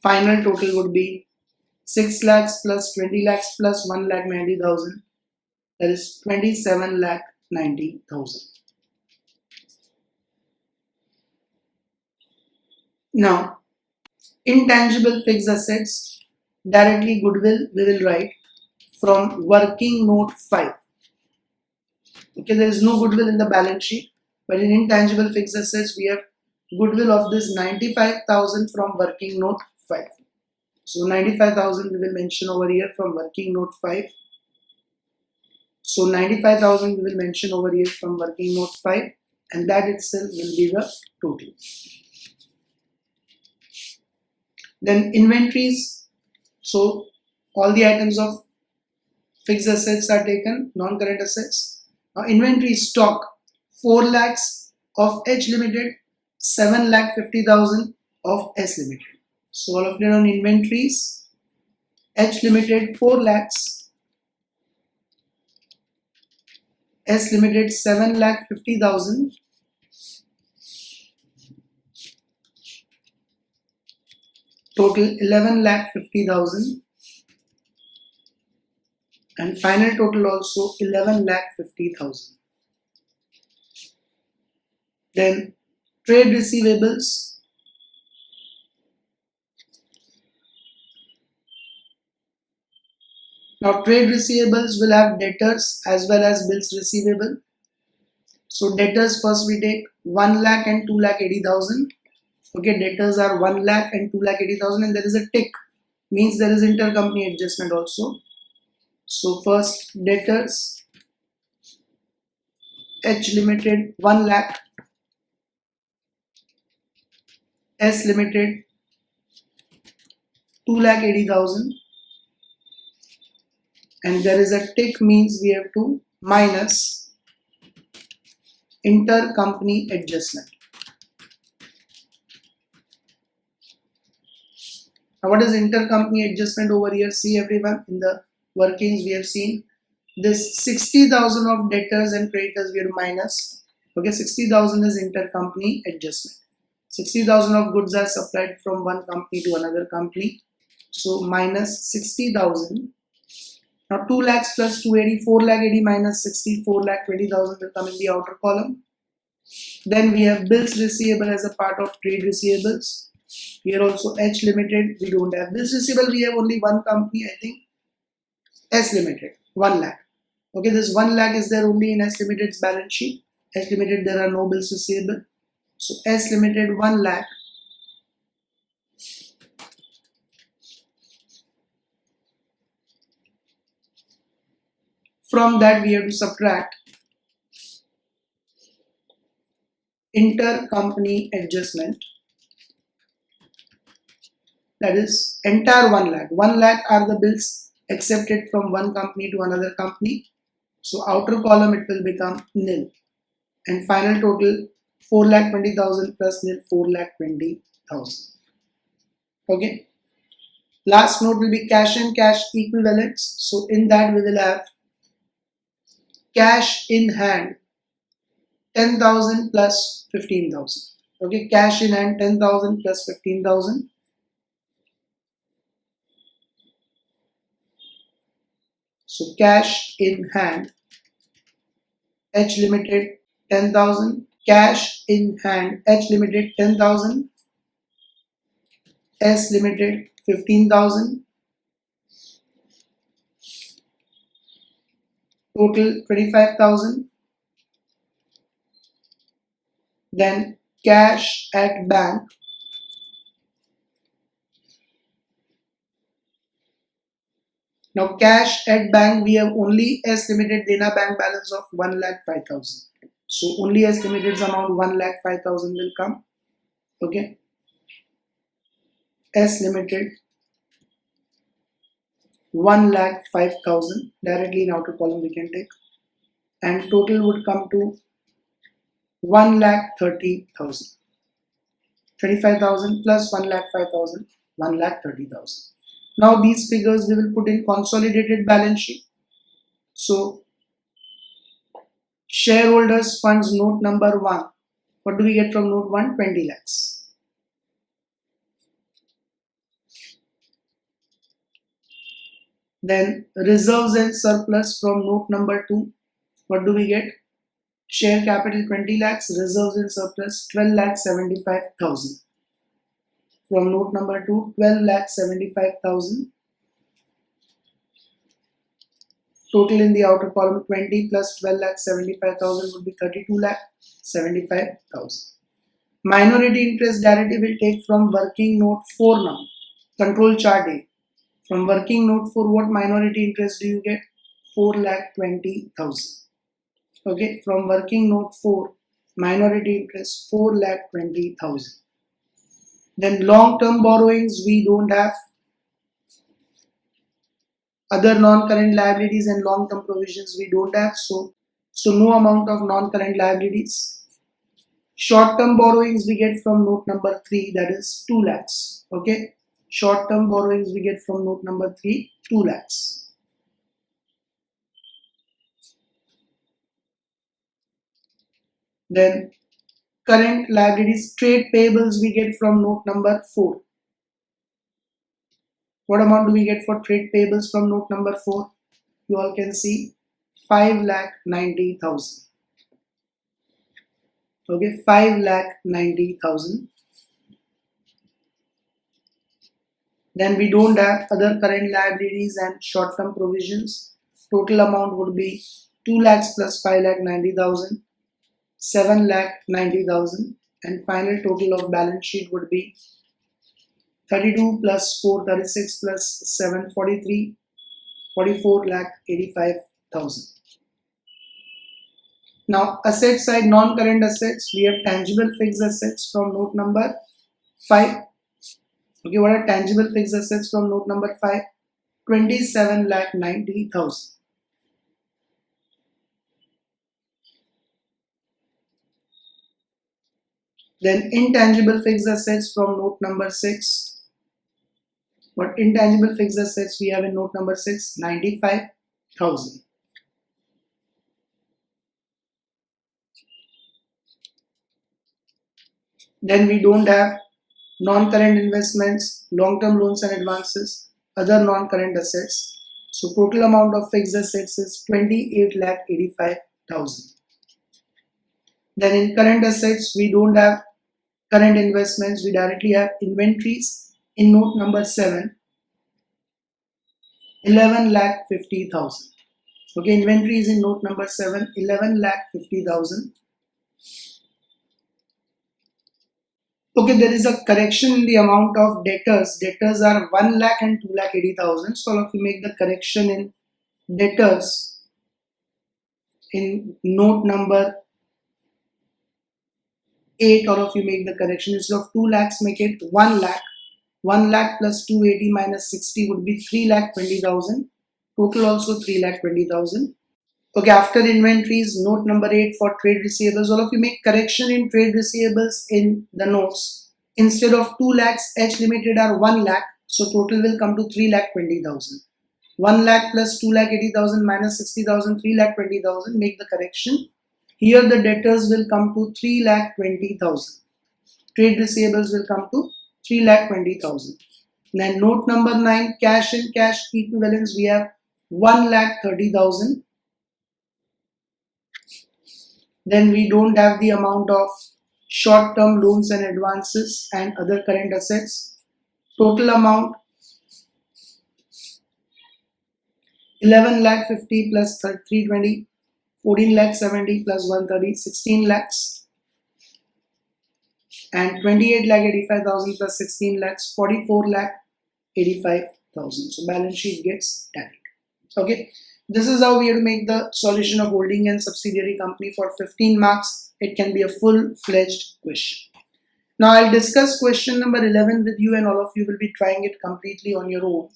Final total would be 6 lakhs plus 20 lakhs plus 1 lakh 90,000, that is 27 lakh 90,000. Now, intangible fixed assets, directly goodwill we will write from working note 5. Okay, there is no goodwill in the balance sheet, but in intangible fixed assets we have goodwill of this 95,000 from working note 5. So 95,000 we will mention over here from working note 5. So 95,000 we will mention over here from working note 5, and that itself will be the total. Then inventories, so all the items of fixed assets are taken, non-current assets. Now inventory stock 4 lakhs of H Limited, 7 lakh 50,000 of S Limited. So all of them on inventories, H Limited 4 lakhs, S Limited 7 lakh 50,000, total 11 lakh 50,000, and final total also 11 lakh 50,000. Then trade receivables, now trade receivables will have debtors as well as bills receivable. So debtors first we take 1 lakh and 2 lakh 80,000. Okay, debtors are 1 lakh and 2 lakh 80,000, and there is a tick, means there is intercompany adjustment also. So first debtors, H Limited 1 lakh, S Limited 2 lakh 80,000, and there is a tick, means we have to minus intercompany adjustment. Now what is intercompany adjustment over here? See everyone, in the workings we have seen this 60,000 of debtors and creditors we have to minus. Okay, 60,000 is intercompany adjustment. 60,000 of goods are supplied from one company to another company, so minus 60,000. Now 2 lakhs plus 280, 4 lakh 80 minus 60, 4 lakh 20,000 will come in the outer column. Then we have bills receivable as a part of trade receivables. Here also H Limited we don't have bills receivable, we have only one company, I think S Limited 1 lakh. Okay, this 1 lakh is there only in S Limited's balance sheet. H Limited there are no bills receivable. So S Limited 1 lakh, from that we have to subtract intercompany adjustment, that is entire 1 lakh. 1 lakh are the bills accepted from one company to another company. So outer column it will become nil. And final total 4,20,000 plus nil 4,20,000. Okay. Last note will be cash and cash equivalents. So in that we will have cash in hand 10,000 plus 15,000. Okay, cash in hand 10,000 plus 15,000. So cash in hand H limited 10,000, cash in hand H limited 10,000, S limited 15,000, total 25,000. Then cash at bank Now cash at bank, we have only S limited Dena bank balance of 1,05,000. So only S limited's amount 1,05,000 will come. Okay. S limited 1,05,000 directly in outer column we can take, and total would come to 1,30,000. 25,000 plus 1,05,000, 1,30,000. Now these figures we will put in consolidated balance sheet. So shareholders funds note number 1. What do we get from note 1? 20 lakhs. Then reserves and surplus from note number 2. What do we get? Share capital 20 lakhs, reserves and surplus 12,75,000. From note number 2, 12,75,000. Total in the outer column 20 plus 12,75,000 would be 32,75,000. Minority interest directly will take from working note 4 now. Control chart A. From working note 4, what minority interest do you get? 4,20,000. Okay, from working note 4, minority interest 4,20,000. Then long-term borrowings we don't have. Other non-current liabilities and long-term provisions we don't have. So no amount of non-current liabilities. Short-term borrowings we get from note number 3, that is 2 lakhs. Okay, short-term borrowings we get from note number 3, 2 lakhs. Then current liabilities, trade payables we get from note number 4. What amount do we get for trade payables from note number 4? You all can see 5,90,000. Okay, 5,90,000. Then we don't have other current liabilities and short-term provisions. Total amount would be 2 lakhs plus 5,90,000. 7,90,000, and final total of balance sheet would be 32 plus 4, 36 plus 7, 43, 44,85,000. Now asset side, non-current assets, we have tangible fixed assets from note number 5. Okay, what are tangible fixed assets from note number 5? 27,90,000. Then intangible fixed assets from note number 6. What intangible fixed assets we have in note number 6? 95,000. Then we don't have non-current investments, long-term loans and advances, other non-current assets. So total amount of fixed assets is 28,85,000. Then in current assets, we don't have current investments, we directly have inventories in note number 7, 11,50,000. Okay, inventories in note number 7, 11,50,000. Okay, there is a correction in the amount of debtors. Debtors are 1 lakh and 2,80,000. So all of you make the correction in debtors in note number 8, all of you make the correction. Instead of 2 lakhs, make it 1 lakh. 1 lakh plus 280 minus 60 would be 3,20,000. Total also 3,20,000. Okay, after inventories, note number 8 for trade receivables. All of you make correction in trade receivables in the notes. Instead of 2 lakhs, H Limited are 1 lakh. So total will come to 3,20,000. 1 lakh plus 2,80,000 minus 60,000, 3,20,000. Make the correction. Here the debtors will come to 3,20,000. Trade receivables will come to 3,20,000. Then note number 9, cash and cash equivalents, we have 1,30,000. Then we don't have the amount of short-term loans and advances and other current assets. Total amount 11 lakh 50 plus 320, 14 lakh 70 plus 130, 16 lakhs, and 28 lakh 85,000 plus 16 lakhs, 44 lakh 85,000. So balance sheet gets tallied. Okay, this is how we have to make the solution of holding and subsidiary company for 15 marks. It can be a full-fledged question. Now I'll discuss question number 11 with you, and all of you will be trying it completely on your own.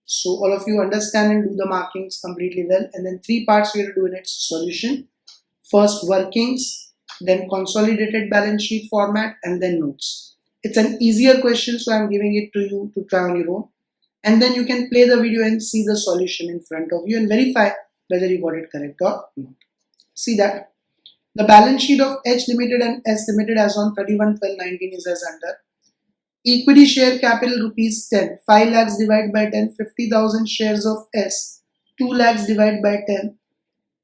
So all of you understand and do the markings completely well. And then 3 parts we have to do in its solution. First workings, then consolidated balance sheet format, and then notes. It's an easier question, so I'm giving it to you to try on your own. And then you can play the video and see the solution in front of you and verify whether you got it correct or not. See that the balance sheet of H Limited and S Limited as on 31/12/19 is as under. Equity share capital rupees 10, 5 lakhs divided by 10, 50,000 shares of S, 2 lakhs divided by 10,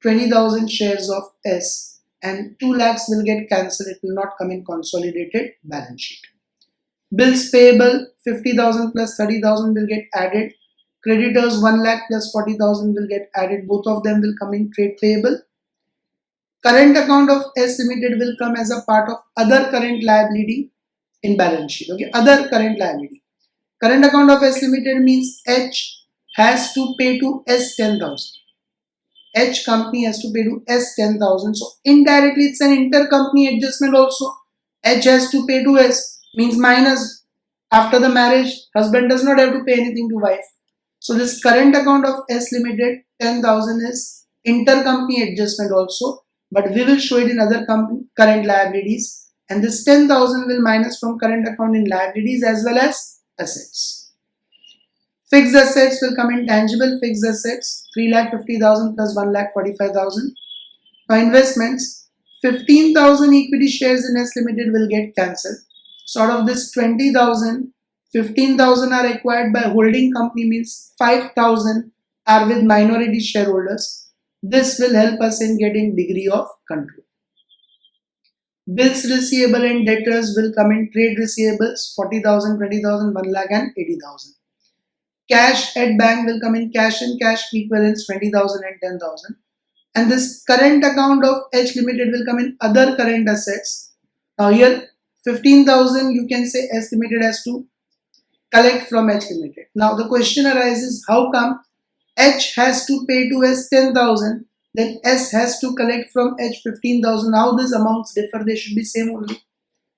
20,000 shares of S, and 2 lakhs will get cancelled. It will not come in consolidated balance sheet. Bills payable 50,000 plus 30,000 will get added. Creditors 1 lakh plus 40,000 will get added. Both of them will come in trade payable. Current account of S Limited will come as a part of other current liability in balance sheet. Okay, other current liability. Current account of S Limited means H has to pay to S 10,000. H company has to pay to S 10,000. So indirectly it's an intercompany adjustment also. H has to pay to S means minus. After the marriage, husband does not have to pay anything to wife. So this current account of S Limited 10,000 is intercompany adjustment also, but we will show it in other current liabilities. And this 10,000 will minus from current account in liabilities as well as assets. Fixed assets will come in tangible fixed assets 3,50,000 plus 1,45,000. Now investments 15,000 equity shares in S Limited will get cancelled. So out of this 20,000, 15,000 are acquired by holding company means 5,000 are with minority shareholders. This will help us in getting degree of control. Bills receivable and debtors will come in trade receivables 40,000, 20,000, 1 lakh and 80,000. Cash at bank will come in cash and cash equivalents 20,000 and 10,000. And this current account of H Limited will come in other current assets. Now here 15,000 you can say S Limited has to collect from H Limited. Now the question arises, how come H has to pay to S 10,000, then S has to collect from H 15,000. Now these amounts differ, they should be same only.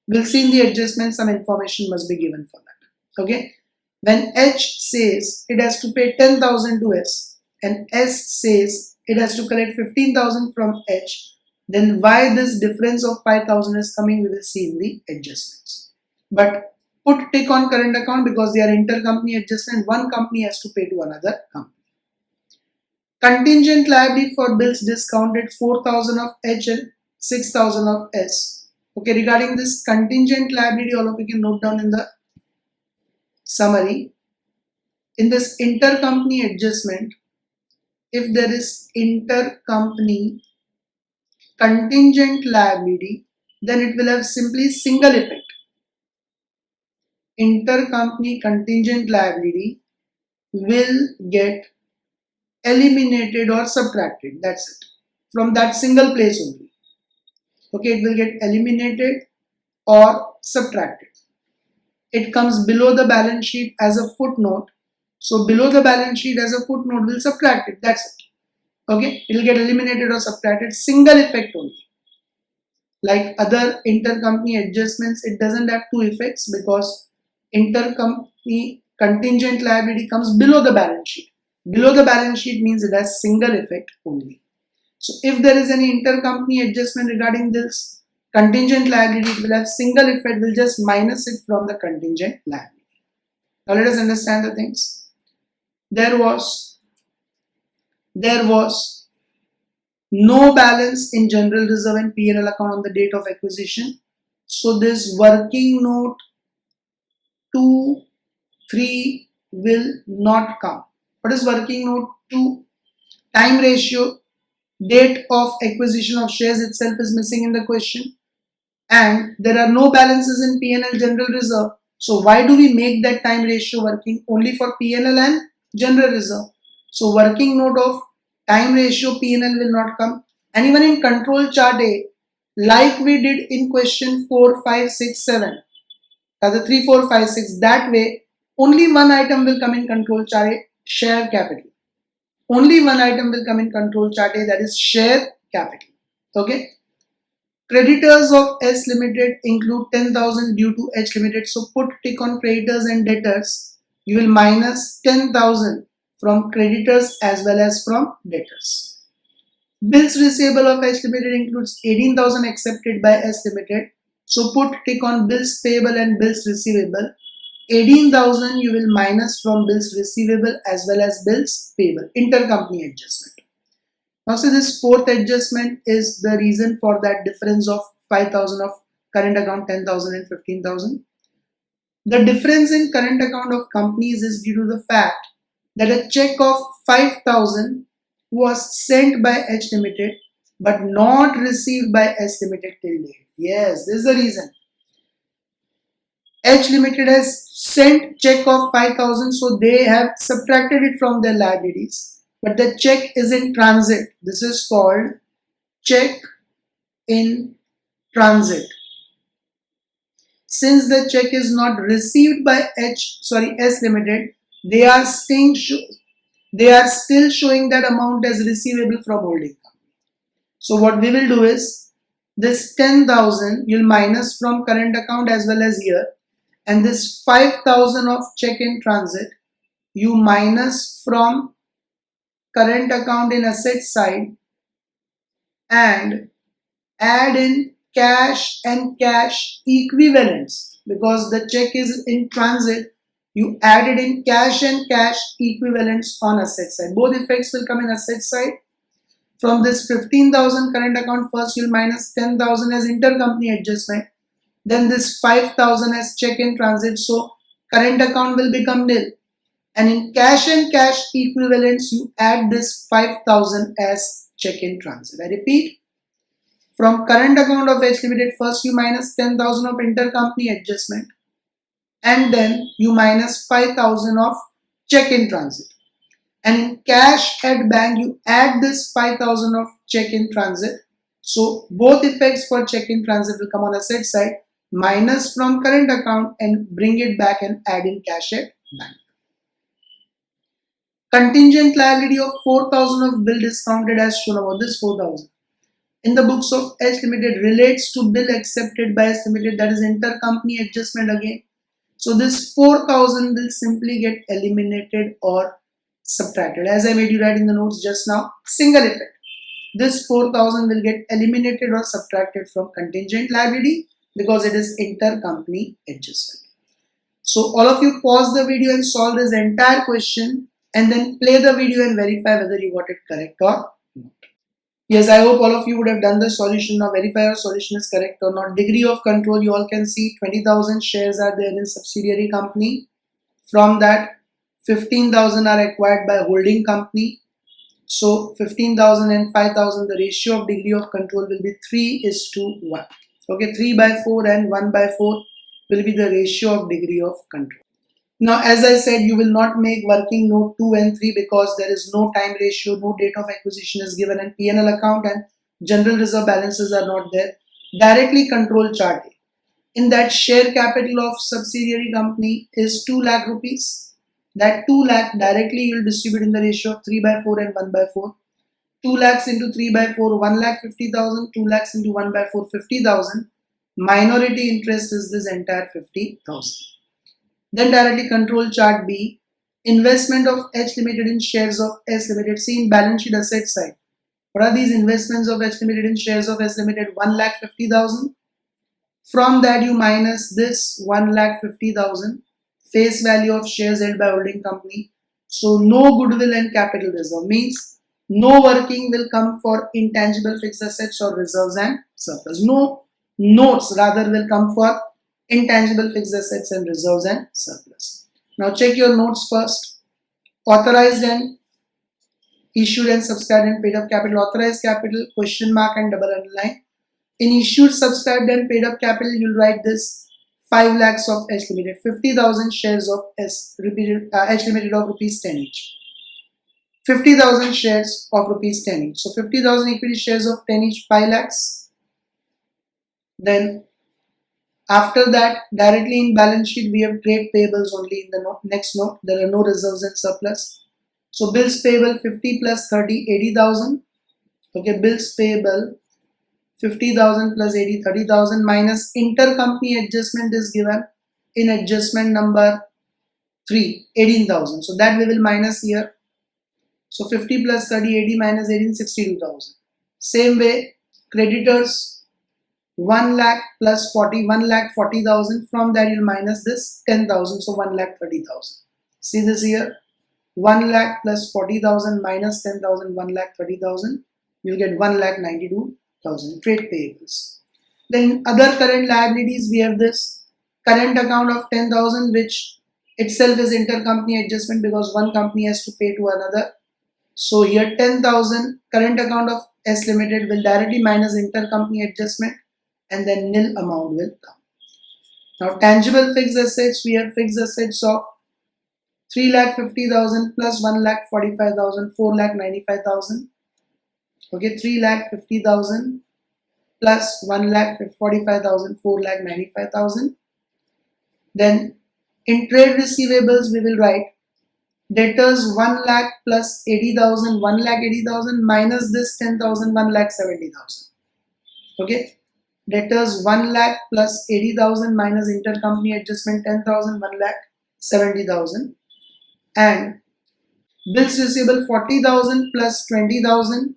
We'll see in the adjustment some information must be given for that. Okay, when H says it has to pay 10,000 to S and S says it has to collect 15,000 from H, then why this difference of 5,000 is coming, we will see in the adjustments. But put tick on current account because they are intercompany adjustment. One company has to pay to another company. Contingent liability for bills discounted 4,000 of H and 6,000 of S. Okay, regarding this contingent liability, all of you can note down in the summary. In this intercompany adjustment, if there is intercompany contingent liability, then it will have simply single effect. Intercompany contingent liability will get eliminated or subtracted. That's it. From that single place only. Okay, it will get eliminated or subtracted. It comes below the balance sheet as a footnote. So below the balance sheet as a footnote, we'll subtract it. That's it. Okay, it will get eliminated or subtracted. Single effect only. Like other intercompany adjustments, it doesn't have two effects because intercompany contingent liability comes below the balance sheet. Below the balance sheet means it has single effect only. So if there is any intercompany adjustment regarding this contingent liability, it will have single effect, will just minus it from the contingent liability. Now let us understand the things. There was no balance in general reserve and P&L account on the date of acquisition. So this working note 2, 3 will not come. What is working note 2? Time ratio, date of acquisition of shares itself is missing in the question. And there are no balances in P&L general reserve. So why do we make that time ratio working only for P&L and general reserve? So working note of time ratio P&L will not come. And even in control chart A, like we did in question 4, 5, 6, 7, the 3, 4, 5, 6, that way only one item will come in control chart A, share capital. Only one item will come in control chart A, that is share capital. Okay. Creditors of S Limited include 10,000 due to H Limited. So put tick on creditors and debtors. You will minus 10,000 from creditors as well as from debtors. Bills receivable of H Limited includes 18,000 accepted by S Limited. So put tick on bills payable and bills receivable. 18,000 you will minus from bills receivable as well as bills payable. Intercompany adjustment. Now see, this fourth adjustment is the reason for that difference of 5,000 of current account, 10,000 and 15,000. The difference in current account of companies is due to the fact that a check of 5,000 was sent by H Limited but not received by S Limited till date. Yes, this is the reason. H Limited has sent check of 5,000, so they have subtracted it from their liabilities. But the check is in transit. This is called check in transit. Since the check is not received by S Limited, they are still showing that amount as receivable from holding company. So what we will do is, this 10,000 you'll minus from current account as well as here, and this 5,000 of check in transit you minus from current account in asset side and add in cash and cash equivalents. Because the check is in transit, you added in cash and cash equivalents on asset side. Both effects will come in asset side. From this 15,000 current account, first you'll minus 10,000 as intercompany adjustment, then this 5,000 as check in transit, so current account will become nil. And in cash and cash equivalents, you add this 5,000 as check in transit. I repeat, from current account of H Limited, first you minus 10,000 of intercompany adjustment and then you minus 5,000 of check in transit. And in cash at bank, you add this 5,000 of check in transit. So both effects for check in transit will come on asset side, minus from current account and bring it back and add in cash at bank. Contingent liability of 4,000 of bill discounted as shown above. This 4,000 in the books of H Limited relates to bill accepted by H Limited, that is intercompany adjustment again. So this 4,000 will simply get eliminated or subtracted. As I made you write in the notes just now, single effect. This 4,000 will get eliminated or subtracted from contingent liability because it is intercompany adjustment. So all of you pause the video and solve this entire question and then play the video and verify whether you got it correct or not. Yes, I hope all of you would have done the solution. Now verify your solution is correct or not. Degree of control, you all can see 20,000 shares are there in subsidiary company. From that, 15,000 are acquired by holding company. So 15,000 and 5,000, the ratio of degree of control will be 3:1. Okay, 3/4 and 1/4 will be the ratio of degree of control. Now, as I said, you will not make working note 2 and 3 because there is no time ratio, no date of acquisition is given, and P&L account and general reserve balances are not there. Directly control chart A. In that, share capital of subsidiary company is 2 lakh rupees. That 2 lakh directly you will distribute in the ratio of 3/4 and 1/4. 2 lakhs into 3 by 4, 1,50,000, 2 lakhs into 1 by 4, 50,000. Minority interest is this entire 50,000. Then directly control chart B, investment of H Limited in shares of S Limited. See in balance sheet asset side. What are these investments of H Limited in shares of S Limited? 1,50,000. From that you minus this 1,50,000 face value of shares held by holding company. So no goodwill and capital reserve, means no working will come for intangible fixed assets or reserves and surplus. No notes rather will come for intangible fixed assets and reserves and surplus. Now check your notes first. Authorized and issued and subscribed and paid up capital. Authorized capital, question mark and double underline. In issued, subscribed and paid up capital, you'll write this 5 lakhs of H Limited, 50,000 shares of H Limited of rupees 10 each. 50,000 shares of rupees 10 each. So 50,000 equity shares of 10 each, 5 lakhs. Then after that, directly in balance sheet, we have trade payables only in the next note. There are no reserves and surplus. So bills payable 50 plus 30, 80,000. Okay, bills payable 50,000 plus 80, 30,000 minus intercompany adjustment is given in adjustment number 3, 18,000. So that we will minus here. So 50 plus 30, 80 minus 18, 62,000. Same way, creditors 1 lakh plus 40, 1,40,000. From that you'll minus this 10,000. So 1,30,000. See this here. 1 lakh plus 40,000 minus 10,000, 1,30,000. You'll get 1,92,000 trade payables. Then other current liabilities, we have this current account of 10,000, which itself is intercompany adjustment because one company has to pay to another. So here 10,000 current account of S Limited will directly minus intercompany adjustment and then nil amount will come. Now tangible fixed assets, we have fixed assets of 3,50,000 plus 1,45,000, 4,95,000. Okay, 3,50,000 plus 1,45,000, 4,95,000. Then in trade receivables, we will write debtors 1 lakh plus 80,000, 1,80,000 minus this 10,000, 1,70,000. Okay, debtors 1 lakh plus 80,000 minus intercompany adjustment 10,000, 1,70,000. And bills receivable 40,000 plus 20,000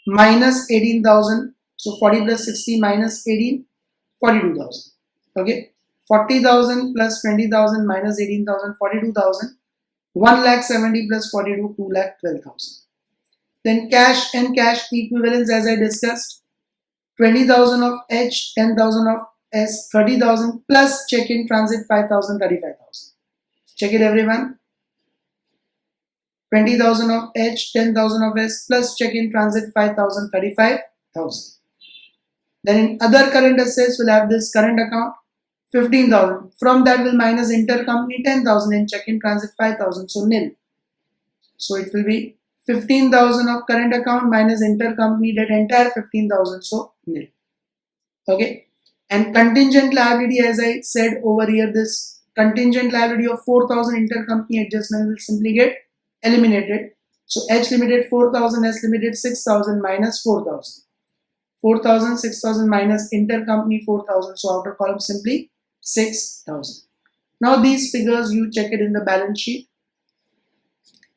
minus 18,000. So 40 plus 60 minus 18, 42,000. Okay, 40,000 plus 20,000 minus 18,000, 42,000. 1,70,000 plus 42, 2,12,000. Then cash and cash equivalents, as I discussed, 20,000 of H, 10,000 of S, 30,000 plus check in transit 5,000, 35,000. Check it everyone. 20,000 of H, 10,000 of S plus check in transit 5,000, 35,000. Then in other current assets, we'll have this current account 15,000. From that we'll minus intercompany 10,000 and check in transit 5,000. So nil. So it will be 15,000 of current account minus intercompany, that entire 15,000. So nil. Okay. And contingent liability, as I said over here, this contingent liability of 4,000 intercompany adjustment will simply get eliminated. So H Limited 4,000, S Limited 6,000 minus 4,000. 4,000, 6,000 minus intercompany 4,000. So outer column simply 6,000. Now these figures you check it in the balance sheet.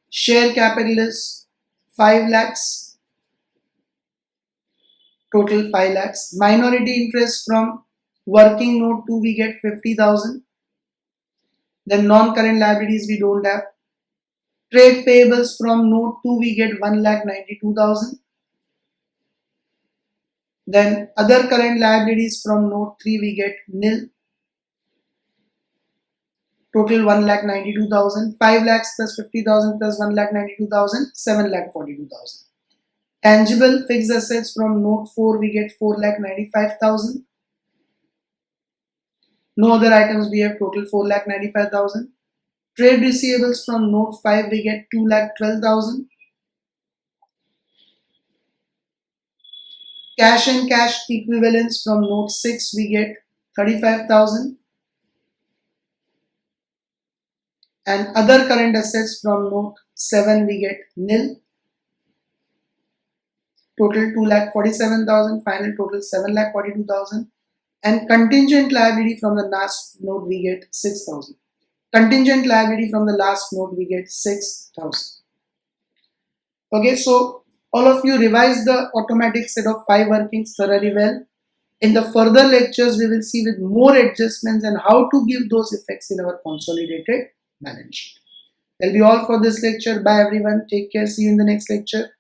Share capital is 5 lakhs. Total 5 lakhs. Minority interest from working note 2 we get 50,000. Then non-current liabilities we don't have. Trade payables from note 2 we get 1,92,000. Then other current liabilities from note 3 we get nil. Total 1,92,000. 5 lakhs plus 50,000 plus 1,92,000, 7,42,000. Tangible fixed assets from note 4 we get 4,95,000. No other items we have, total 4,95,000. Trade receivables from note 5 we get 2,12,000. Cash and cash equivalents from note 6 we get 35,000. And other current assets from note 7 we get nil. total 2,47,000, final total 7,42,000, and contingent liability from the last note we get 6,000. Contingent liability from the last note we get 6,000. Okay, so all of you revise the automatic set of 5 workings thoroughly well. In the further lectures, we will see with more adjustments and how to give those effects in our consolidated balance sheet. That'll be all for this lecture. Bye everyone. Take care. See you in the next lecture.